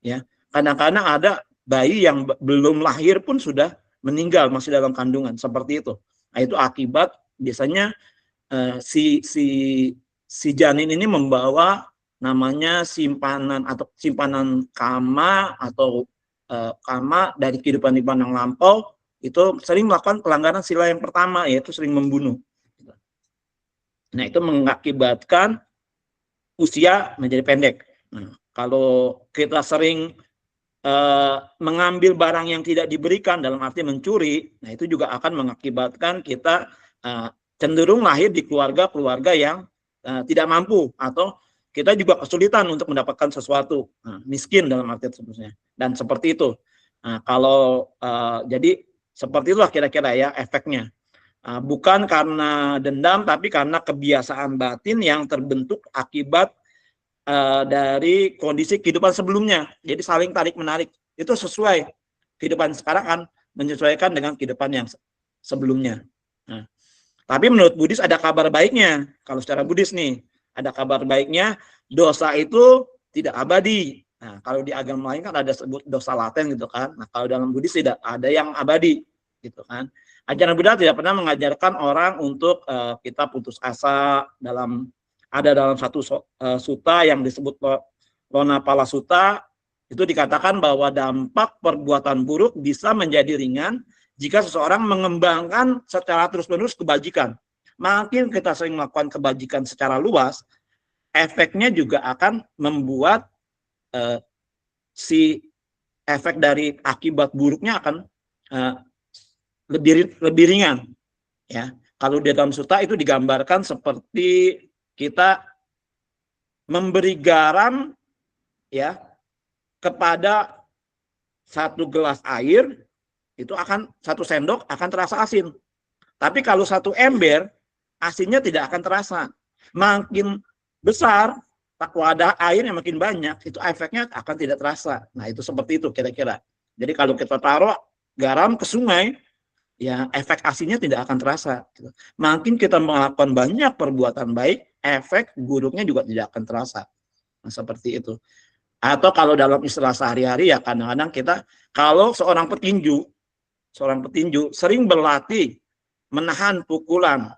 ya. Kadang-kadang ada bayi yang belum lahir pun sudah meninggal, masih dalam kandungan, seperti itu. Nah, itu akibat biasanya si janin ini membawa namanya simpanan karma atau karma dari kehidupan yang lampau, itu sering melakukan pelanggaran sila yang pertama, yaitu sering membunuh. Nah, itu mengakibatkan usia menjadi pendek. Nah, kalau kita sering mengambil barang yang tidak diberikan, dalam arti mencuri, nah itu juga akan mengakibatkan kita cenderung lahir di keluarga yang tidak mampu, atau kita juga kesulitan untuk mendapatkan sesuatu, miskin dalam arti sebetulnya, dan seperti itu. Nah, kalau jadi seperti itulah kira-kira ya efeknya. Bukan karena dendam, tapi karena kebiasaan batin yang terbentuk akibat dari kondisi kehidupan sebelumnya. Jadi saling tarik-menarik. Itu sesuai. Kehidupan sekarang kan menyesuaikan dengan kehidupan yang sebelumnya. Nah, Tapi menurut Buddhis ada kabar baiknya. Kalau secara Buddhis nih, ada kabar baiknya, dosa itu tidak abadi. Nah, kalau di agama lain kan ada sebut dosa laten gitu kan. Nah, kalau dalam Buddhis tidak ada yang abadi gitu kan. Ajaran Buddha tidak pernah mengajarkan orang untuk kita putus asa dalam satu sutta yang disebut Lonapala Sutta, itu dikatakan bahwa dampak perbuatan buruk bisa menjadi ringan jika seseorang mengembangkan secara terus-menerus kebajikan. Makin kita sering melakukan kebajikan secara luas, efeknya juga akan membuat si efek dari akibat buruknya akan lebih ringan. Ya, kalau di dalam sutta itu digambarkan seperti kita memberi garam ya kepada satu gelas air, itu akan 1 sendok akan terasa asin. Tapi kalau 1 ember, asinnya tidak akan terasa. Makin besar wadah air yang makin banyak, itu efeknya akan tidak terasa. Nah, itu seperti itu kira-kira. Jadi kalau kita taruh garam ke sungai, ya efek asinnya tidak akan terasa. Makin kita melakukan banyak perbuatan baik, efek buruknya juga tidak akan terasa. Nah, seperti itu. Atau kalau dalam istilah sehari-hari ya kadang-kadang kita, kalau seorang petinju sering berlatih menahan pukulan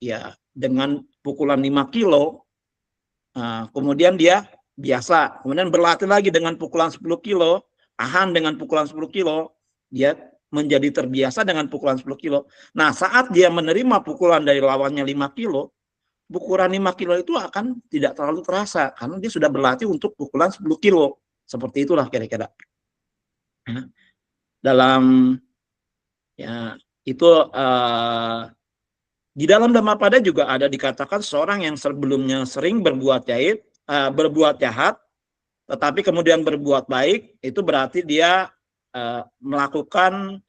ya dengan pukulan 5 kilo, kemudian dia biasa, kemudian berlatih lagi dengan pukulan 10 kilo, tahan dengan pukulan 10 kilo, dia menjadi terbiasa dengan pukulan 10 kilo. Nah, saat dia menerima pukulan dari lawannya 5 kilo, pukulan 5 kilo itu akan tidak terlalu terasa, karena dia sudah berlatih untuk pukulan 10 kilo. Seperti itulah kira-kira. Dalam ya itu di dalam Dhammapada juga ada dikatakan seorang yang sebelumnya sering berbuat jahat, tetapi kemudian berbuat baik, itu berarti dia melakukan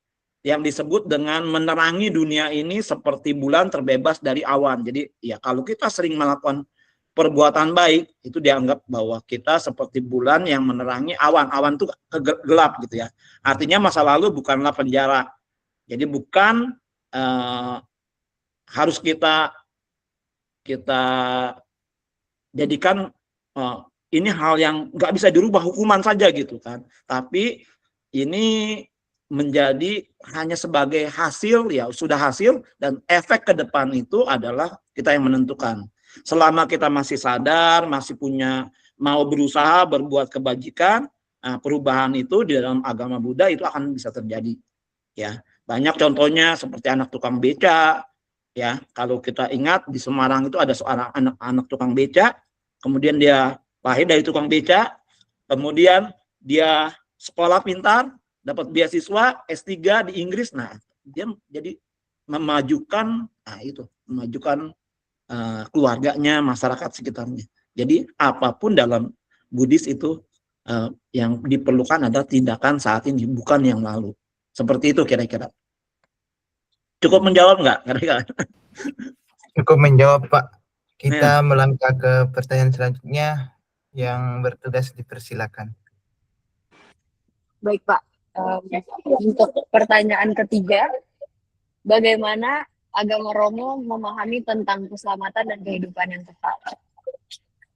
yang disebut dengan menerangi dunia ini seperti bulan terbebas dari awan. Jadi ya kalau kita sering melakukan perbuatan baik, itu dianggap bahwa kita seperti bulan yang menerangi awan. Awan itu gelap gitu ya. Artinya masa lalu bukanlah penjara. Jadi bukan harus kita jadikan ini hal yang nggak bisa dirubah, hukuman saja gitu kan. Tapi ini menjadi hanya sebagai hasil, ya sudah hasil, dan efek ke depan itu adalah kita yang menentukan. Selama kita masih sadar, masih punya mau berusaha berbuat kebajikan, perubahan itu di dalam agama Buddha itu akan bisa terjadi. Ya, banyak contohnya seperti anak tukang beca. Ya, kalau kita ingat di Semarang itu ada seorang anak tukang beca, kemudian dia lahir dari tukang beca, kemudian dia sekolah pintar, dapat beasiswa S3 di Inggris. Nah, dia jadi memajukan keluarganya, masyarakat sekitarnya. Jadi apapun dalam Buddhis itu yang diperlukan adalah tindakan saat ini, bukan yang lalu. Seperti itu kira-kira. Cukup menjawab nggak? Cukup menjawab, Pak. Kita melangkah ke pertanyaan selanjutnya. Yang bertugas dipersilakan. Baik, Pak. Untuk pertanyaan ketiga, bagaimana agama Romo memahami tentang keselamatan dan kehidupan yang kekal?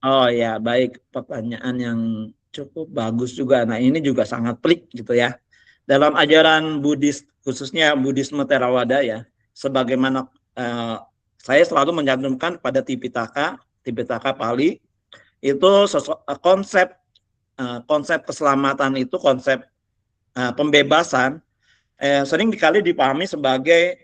Oh ya, baik, pertanyaan yang cukup bagus juga. Nah, ini juga sangat pelik gitu ya. Dalam ajaran Buddhis, khususnya Buddhisme Theravada ya, sebagaimana saya selalu mencantumkan pada Tipitaka Pali, itu konsep keselamatan itu, konsep pembebasan sering dikali dipahami sebagai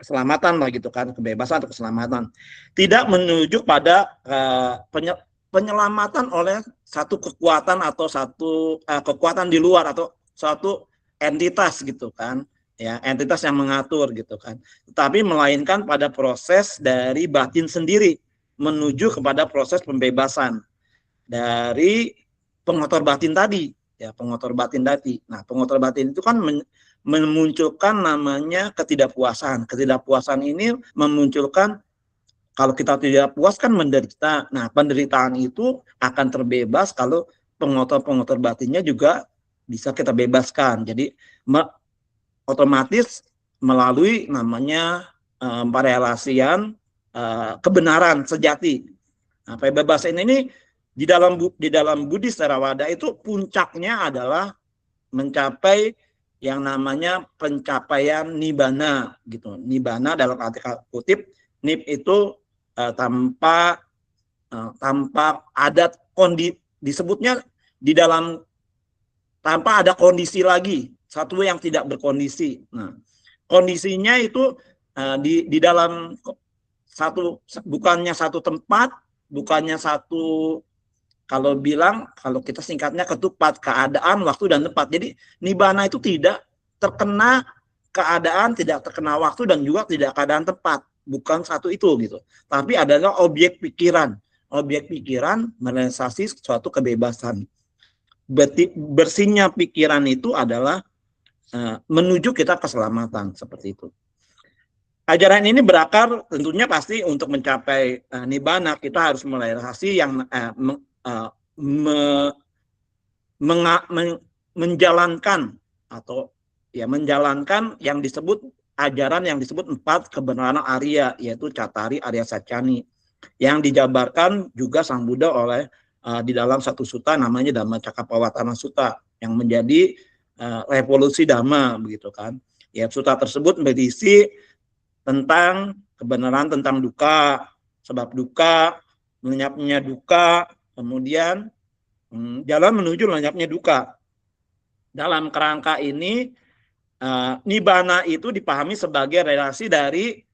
keselamatan lah gitu kan, kebebasan atau keselamatan, tidak menuju pada penyelamatan oleh satu kekuatan atau satu kekuatan di luar atau suatu entitas gitu kan, ya, entitas yang mengatur gitu kan, tetapi melainkan pada proses dari batin sendiri menuju kepada proses pembebasan dari pengotor batin tadi, ya, pengotor batin tadi. Nah, pengotor batin itu kan memunculkan namanya ketidakpuasan. Ketidakpuasan ini memunculkan, kalau kita tidak puas kan menderita. Nah, penderitaan itu akan terbebas kalau pengotor-pengotor batinnya juga bisa kita bebaskan. Jadi otomatis melalui namanya perelasian kebenaran sejati. Nah, pembebasan ini di dalam Buddhis Theravada itu puncaknya adalah mencapai yang namanya pencapaian nibbana gitu. Nibbana dalam arti kutip, nib itu tanpa ada disebutnya di dalam tanpa ada kondisi lagi, satu yang tidak berkondisi. Nah, kondisinya itu di dalam bukannya satu tempat, bukannya satu, kalau kita singkatnya ketupat, keadaan, waktu, dan tempat. Jadi nibbana itu tidak terkena keadaan, tidak terkena waktu, dan juga tidak keadaan tempat. Bukan satu itu gitu. Tapi adalah objek pikiran. Objek pikiran merealisasi suatu kebebasan. Bersihnya pikiran itu adalah menuju kita keselamatan, seperti itu. Ajaran ini berakar tentunya pasti untuk mencapai nibbana kita harus merealisasi yang menjalankan atau ya menjalankan yang disebut ajaran yang disebut 4 kebenaran Arya, yaitu Cattari Arya Sacani, yang dijabarkan juga Sang Buddha oleh di dalam satu sutta namanya Dhammacakkappavattana Sutta yang menjadi revolusi Dhamma, begitu kan. Ya, sutta tersebut berisi tentang kebenaran tentang duka, sebab duka, lenyapnya duka, kemudian jalan menuju lenyapnya duka. Dalam kerangka ini nibbana itu dipahami sebagai relasi dari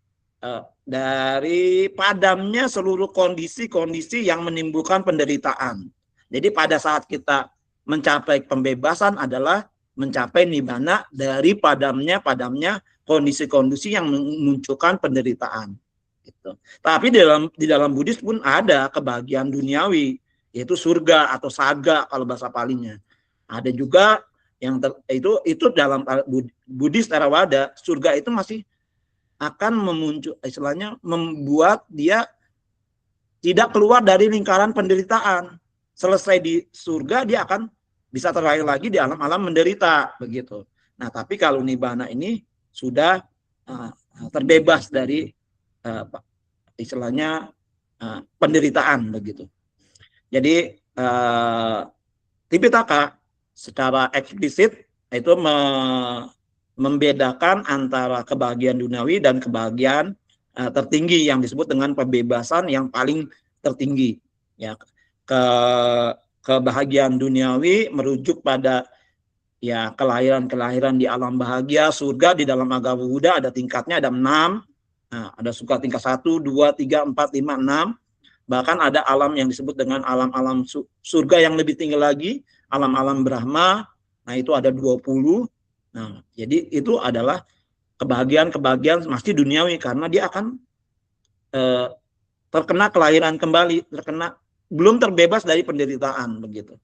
padamnya seluruh kondisi-kondisi yang menimbulkan penderitaan. Jadi pada saat kita mencapai pembebasan adalah mencapai nibbana dari padamnya kondisi-kondisi yang memunculkan penderitaan. Gitu. Tapi di dalam Buddhis pun ada kebahagiaan duniawi, yaitu surga atau saga kalau bahasa Palinya. Ada juga yang itu dalam Buddhis Theravada, surga itu masih akan istilahnya membuat dia tidak keluar dari lingkaran penderitaan. Selesai di surga dia akan bisa terlahir lagi di alam-alam menderita, begitu. Nah, tapi kalau nibbana ini sudah terbebas dari istilahnya penderitaan, begitu. Jadi Tipitaka secara eksplisit itu membedakan antara kebahagiaan duniawi dan kebahagiaan tertinggi yang disebut dengan pembebasan yang paling tertinggi. Ya, kebahagiaan duniawi merujuk pada ya kelahiran di alam bahagia, surga. Di dalam agama Buddha ada tingkatnya, ada 6. Nah, ada suka tingkat 1, 2, 3, 4, 5, 6. Bahkan ada alam yang disebut dengan alam-alam surga yang lebih tinggi lagi, alam-alam Brahma. Nah, itu ada 20. Nah, jadi itu adalah kebahagiaan masih duniawi karena dia akan terkena kelahiran kembali, belum terbebas dari penderitaan, begitu.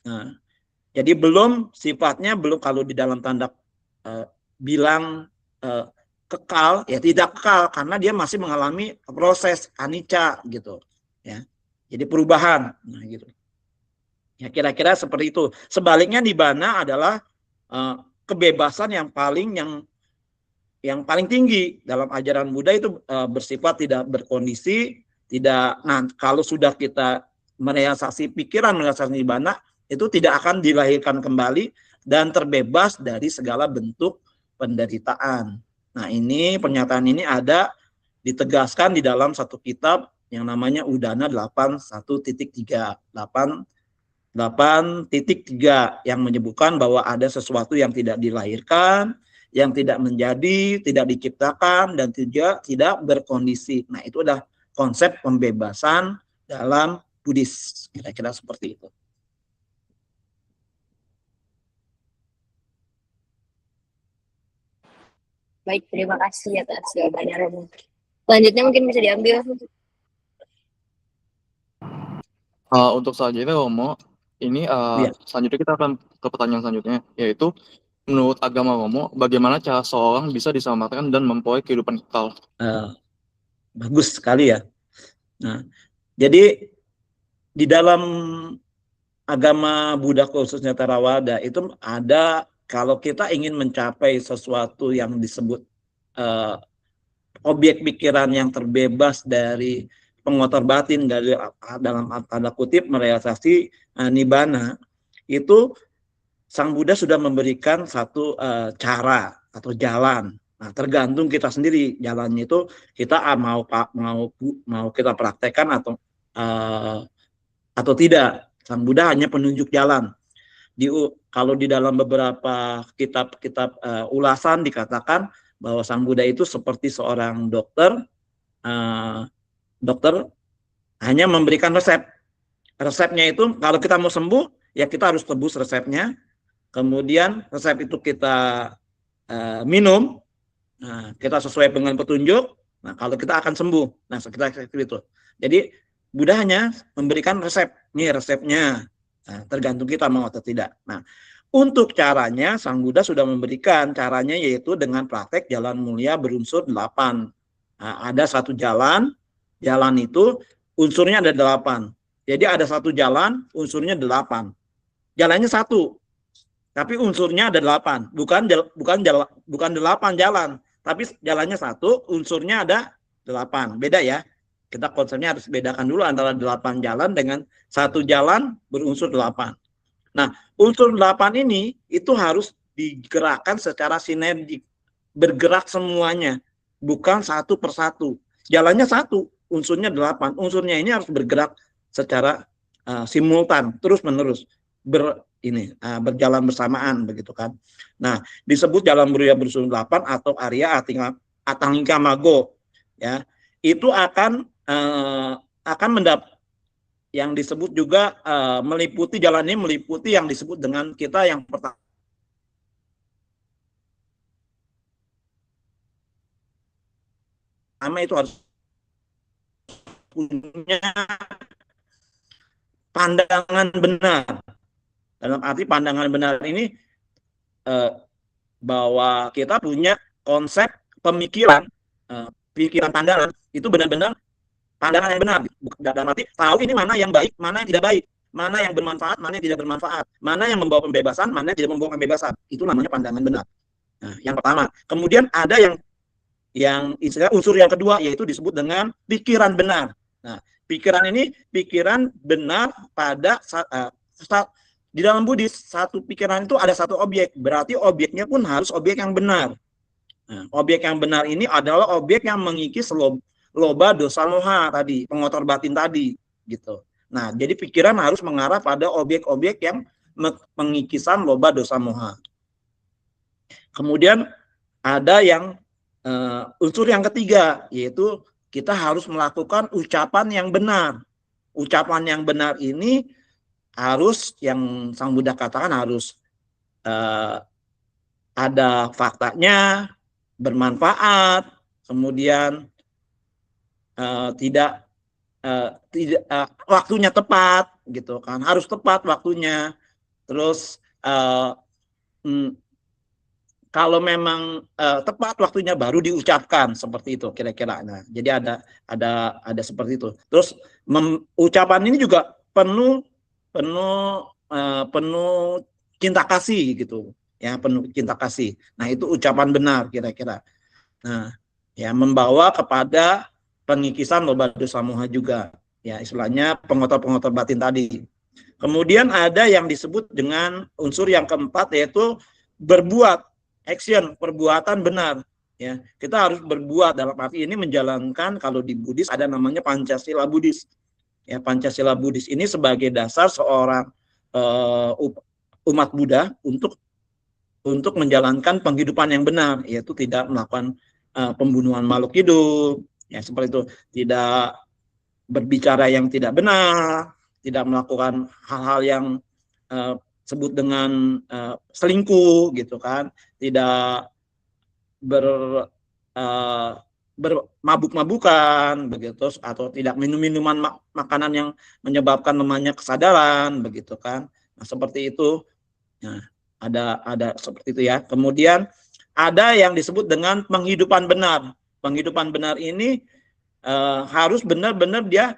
Nah, jadi sifatnya belum kalau di dalam tanda bilang kekal, ya tidak kekal karena dia masih mengalami proses anicca, gitu. Ya, jadi perubahan, nah gitu. Ya kira-kira seperti itu. Sebaliknya nibbana adalah kebebasan yang paling tinggi dalam ajaran Buddha, itu bersifat tidak berkondisi, tidak. Nah, kalau sudah kita merealisasi pikiran, merealisasi nibbana, itu tidak akan dilahirkan kembali dan terbebas dari segala bentuk penderitaan. Nah, pernyataan ini ada ditegaskan di dalam satu kitab yang namanya Udana 8.1.3 yang menyebutkan bahwa ada sesuatu yang tidak dilahirkan, yang tidak menjadi, tidak diciptakan, dan tidak berkondisi. Nah, itu adalah konsep pembebasan dalam Buddhis. Kira-kira seperti itu. Baik, terima kasih atas jawabannya, Romo. Selanjutnya mungkin bisa diambil. Untuk selanjutnya, Romo, ini selanjutnya kita akan ke pertanyaan selanjutnya, yaitu menurut agama Romo, bagaimana cara seorang bisa diselamatkan dan memperoleh kehidupan kekal? Bagus sekali ya. Nah, jadi di dalam agama Buddha khususnya Theravada itu ada, kalau kita ingin mencapai sesuatu yang disebut objek pikiran yang terbebas dari pengotor batin, dari dalam tanda kutip merealisasi nibbana, itu Sang Buddha sudah memberikan satu cara atau jalan. Nah, tergantung kita sendiri jalannya itu kita mau kita praktekkan atau tidak. Sang Buddha hanya penunjuk jalan. Kalau di dalam beberapa kitab-kitab ulasan dikatakan bahwa Sang Buddha itu seperti seorang dokter. Dokter hanya memberikan resep. Resepnya itu kalau kita mau sembuh, ya kita harus tebus resepnya. Kemudian resep itu kita minum. Nah, kita sesuai dengan petunjuk. Nah, kalau kita akan sembuh. Nah, kita seperti itu. Jadi Buddha hanya memberikan resep. Nih resepnya. Nah, tergantung kita mau atau tidak. Nah, untuk caranya Sang Buddha sudah memberikan caranya, yaitu dengan praktek jalan mulia berunsur 8. Nah, ada satu jalan itu unsurnya ada 8. Jadi ada satu jalan unsurnya 8. Jalannya satu, tapi unsurnya ada 8. Bukan 8 jalan, tapi jalannya satu, unsurnya ada 8. Beda ya. Kita konsepnya harus bedakan dulu antara 8 jalan dengan satu jalan berunsur 8. Nah, unsur 8 ini itu harus digerakkan secara sinergik. Bergerak semuanya, bukan satu persatu. Jalannya satu, unsurnya 8. Unsurnya ini harus bergerak secara simultan, terus-menerus. Berjalan bersamaan, begitu kan. Nah, disebut jalan mulia berunsur 8 atau Arya Atangika Mago. Ya, itu akan yang disebut juga meliputi jalan ini, meliputi yang disebut dengan kita yang pertama itu harus punya pandangan benar. Dalam arti pandangan benar ini bahwa kita punya konsep pemikiran, pikiran pandangan itu benar-benar pandangan yang benar. Dalam arti tahu ini mana yang baik, mana yang tidak baik, mana yang bermanfaat, mana yang tidak bermanfaat, mana yang membawa pembebasan, mana yang tidak membawa pembebasan. Itu namanya pandangan benar. Nah, yang pertama. Kemudian ada yang istilah unsur yang kedua, yaitu disebut dengan pikiran benar. Nah, pikiran ini pikiran benar pada di dalam Buddhis, satu pikiran itu ada satu objek, berarti objeknya pun harus objek yang benar. Nah, objek yang benar ini adalah objek yang mengikis loba dosa moha tadi, pengotor batin tadi, gitu. Nah, jadi pikiran harus mengarah pada objek-objek yang pengikisan loba dosa moha. Kemudian ada yang unsur yang ketiga, yaitu kita harus melakukan ucapan yang benar. Ucapan yang benar ini harus, yang Sang Buddha katakan harus ada faktanya, bermanfaat, kemudian tidak waktunya tepat, gitu kan, harus tepat waktunya. Terus kalau memang tepat waktunya baru diucapkan, seperti itu kira-kira. Nah, jadi ada seperti itu. Terus ucapan ini juga penuh cinta kasih, gitu ya, penuh cinta kasih. Nah, itu ucapan benar kira-kira. Nah, ya, membawa kepada pengikisan loba dosa moha juga, ya, istilahnya pengotor-pengotor batin tadi. Kemudian ada yang disebut dengan unsur yang keempat, yaitu berbuat, action, perbuatan benar. Ya, kita harus berbuat, dalam arti ini menjalankan, kalau di Buddhis ada namanya Pancasila Buddhis. Ya, Pancasila Buddhis ini sebagai dasar seorang umat Buddha untuk menjalankan penghidupan yang benar, yaitu tidak melakukan pembunuhan makhluk hidup, ya, seperti itu, tidak berbicara yang tidak benar, tidak melakukan hal-hal yang sebut dengan selingkuh, gitu kan, tidak bermabuk-mabukan, begitu, atau tidak minum minuman makanan yang menyebabkan lemahnya kesadaran, begitu kan. Nah, seperti itu. Nah, ada seperti itu ya. Kemudian ada yang disebut dengan penghidupan benar. Penghidupan benar ini harus benar-benar dia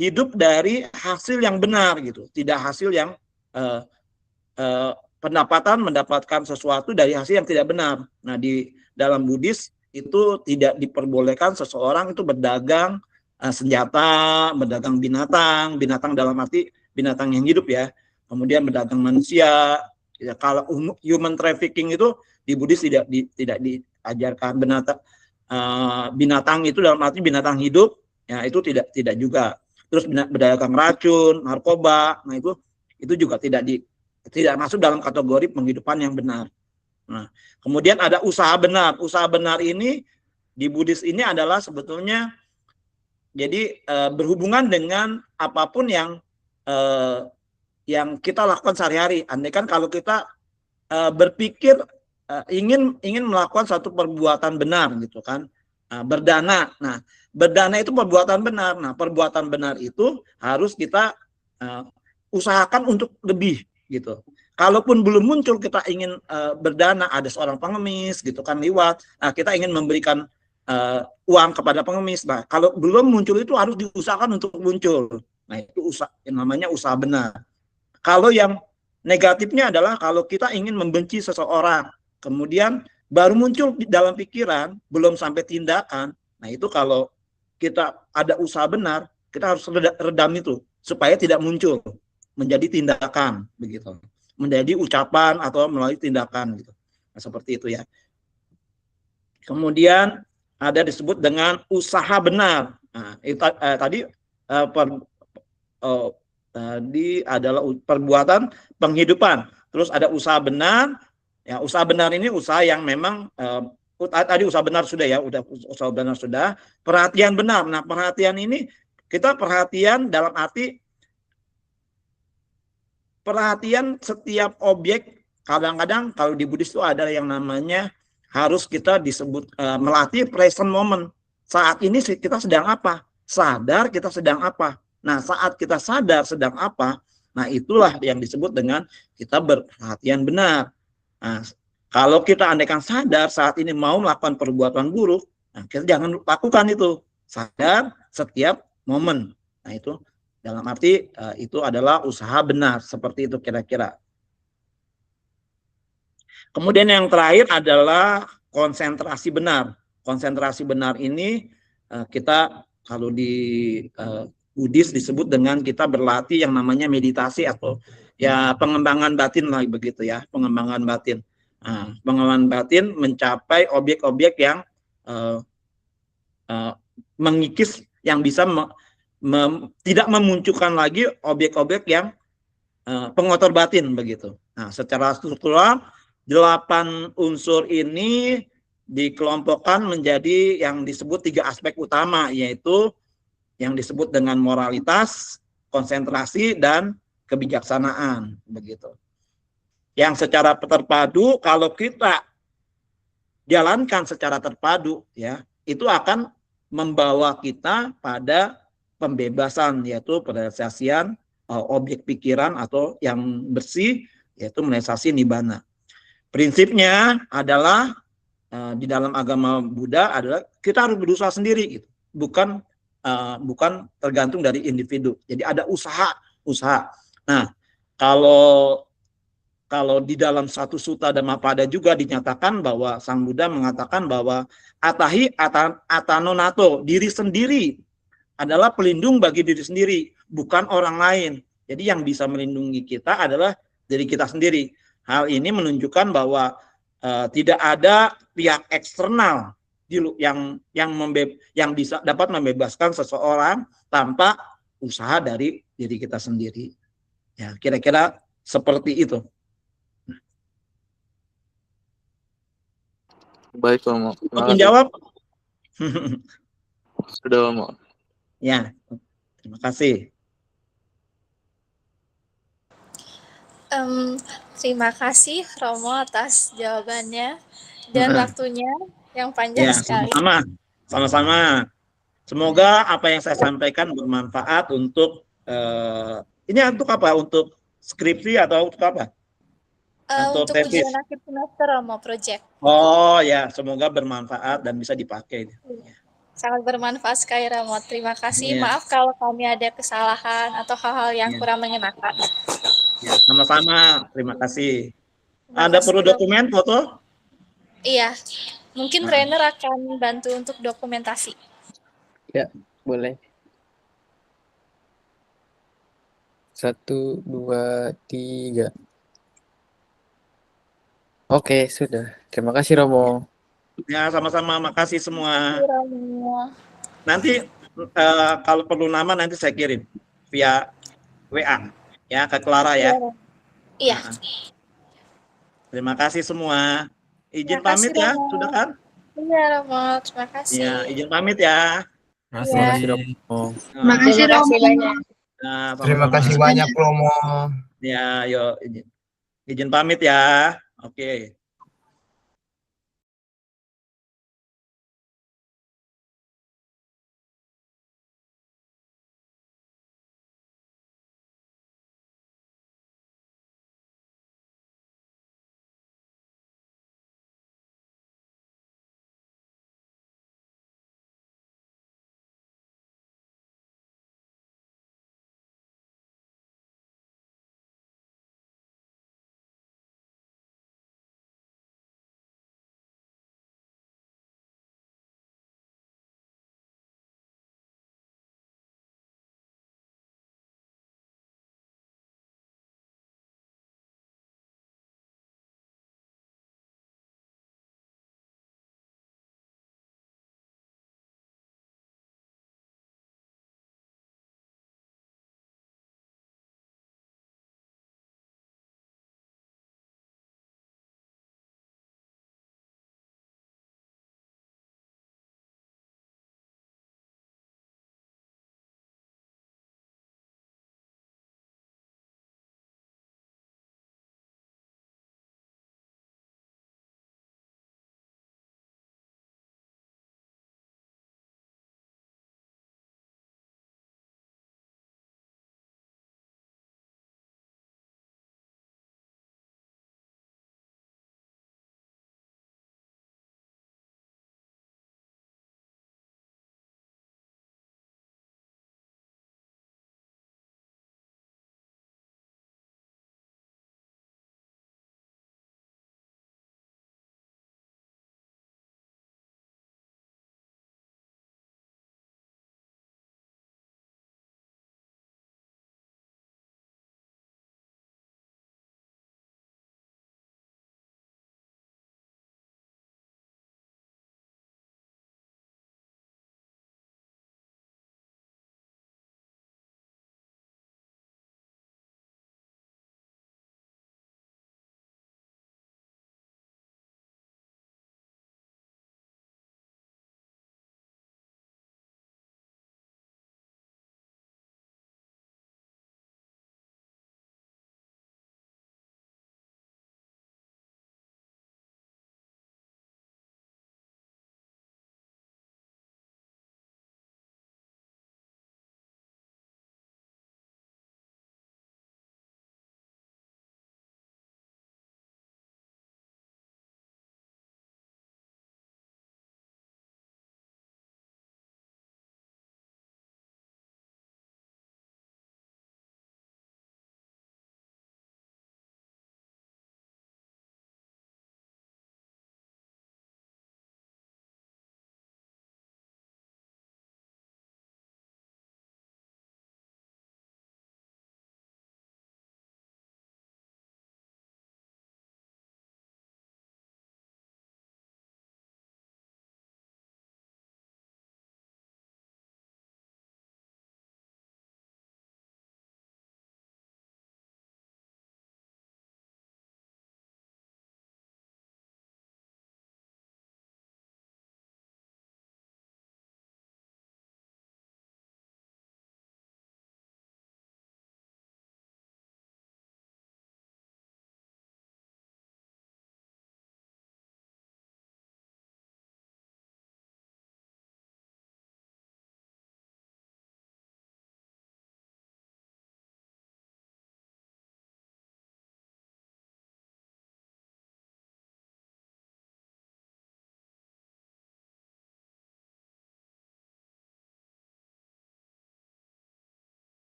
hidup dari hasil yang benar, gitu, tidak hasil yang pendapatan mendapatkan sesuatu dari hasil yang tidak benar. Nah, di dalam Buddhis itu tidak diperbolehkan seseorang itu berdagang senjata, berdagang binatang dalam arti binatang yang hidup ya. Kemudian berdagang manusia. Ya, kalau human trafficking itu di Buddhis tidak diajarkan. Binatang itu dalam arti binatang hidup, ya itu tidak juga. Terus berdagang racun, narkoba, nah itu juga tidak masuk dalam kategori penghidupan yang benar. Nah, kemudian ada usaha benar. Usaha benar ini di Buddhis ini adalah sebetulnya jadi berhubungan dengan apapun yang kita lakukan sehari-hari. Andaikan kalau kita berpikir ingin melakukan satu perbuatan benar gitu kan, berdana. Nah, berdana itu perbuatan benar. Nah, perbuatan benar itu harus kita usahakan untuk lebih gitu. Kalaupun belum muncul kita ingin berdana, ada seorang pengemis gitu kan lewat, nah kita ingin memberikan uang kepada pengemis. Nah, kalau belum muncul itu harus diusahakan untuk muncul. Nah, itu namanya usaha benar. Kalau yang negatifnya adalah kalau kita ingin membenci seseorang, kemudian baru muncul di dalam pikiran, belum sampai tindakan. Nah, itu kalau kita ada usaha benar, kita harus redam itu supaya tidak muncul menjadi tindakan begitu. Menjadi ucapan atau melalui tindakan gitu. Nah, seperti itu ya. Kemudian ada disebut dengan usaha benar. Nah, itu, tadi adalah perbuatan penghidupan. Terus ada usaha benar. Ya, usaha benar ini usaha yang memang tadi usaha benar sudah ya, usaha benar sudah. Perhatian benar. Nah, perhatian ini kita perhatian dalam arti perhatian setiap objek. Kadang-kadang kalau di Buddhis itu ada yang namanya harus kita disebut melatih present moment. Saat ini kita sedang apa? Sadar kita sedang apa. Nah, saat kita sadar sedang apa, nah itulah yang disebut dengan kita berperhatian benar. Nah, kalau kita andaikan sadar saat ini mau melakukan perbuatan buruk, nah kita jangan lakukan itu. Sadar setiap momen. Nah, itu dalam arti itu adalah usaha benar, seperti itu kira-kira. Kemudian yang terakhir adalah konsentrasi benar. Konsentrasi benar ini kita kalau di Buddhis disebut dengan kita berlatih yang namanya meditasi atau ya pengembangan batin lah begitu ya, pengembangan batin. Nah, pengembangan batin mencapai objek-objek yang mengikis, yang bisa tidak memunculkan lagi objek-objek yang pengotor batin begitu. Nah, secara struktural 8 unsur ini dikelompokkan menjadi yang disebut 3 aspek utama, yaitu yang disebut dengan moralitas, konsentrasi, dan kebijaksanaan begitu. Yang secara terpadu kalau kita jalankan secara terpadu ya, itu akan membawa kita pada pembebasan, yaitu penyelesaian objek pikiran atau yang bersih, yaitu menyelesaikan nibbana. Prinsipnya adalah di dalam agama Buddha adalah kita harus berusaha sendiri gitu. Bukan tergantung dari individu. Jadi ada usaha. Nah, kalau di dalam satu Sutta Dhammapada juga dinyatakan bahwa Sang Buddha mengatakan bahwa atanonato, diri sendiri adalah pelindung bagi diri sendiri, bukan orang lain. Jadi yang bisa melindungi kita adalah diri kita sendiri. Hal ini menunjukkan bahwa tidak ada pihak eksternal yang bisa dapat membebaskan seseorang tanpa usaha dari diri kita sendiri. Ya, kira-kira seperti itu. Baik, Romo. Mungkin jawab? Sudah, Romo. Ya, terima kasih. Terima kasih Romo atas jawabannya dan waktunya yang panjang sekali. Sama-sama. Semoga apa yang saya sampaikan bermanfaat untuk ini untuk apa? Untuk skripsi atau untuk apa? Untuk ujian akhir semester Romo, project. Oh ya, semoga bermanfaat dan bisa dipakai. Sangat bermanfaat sekali Romo. Terima kasih. Maaf kalau kami ada kesalahan atau hal-hal yang kurang mengenakan. Ya, sama-sama. Terima kasih. Terima Ada kasih, perlu Romo. dokumen, foto? Iya, mungkin trainer akan bantu untuk dokumentasi. Ya, boleh. 1, 2, 3. Oke, sudah. Terima kasih Romo. Ya, sama-sama. Makasih semua. Terima kasih, Romo. Nanti kalau perlu nama nanti saya kirim via WA ya ke Clara ya. Iya. Terima kasih semua. Izin Terima kasih, pamit ya, Romo. sudah kan? Iya, Romo. Terima kasih. Iya, izin pamit ya. Terima kasih Romo. Terima kasih Terima kasih Romo. banyak. Nah, Terima sama-sama. kasih banyak Romo. Ya, yuk izin pamit ya. Oke.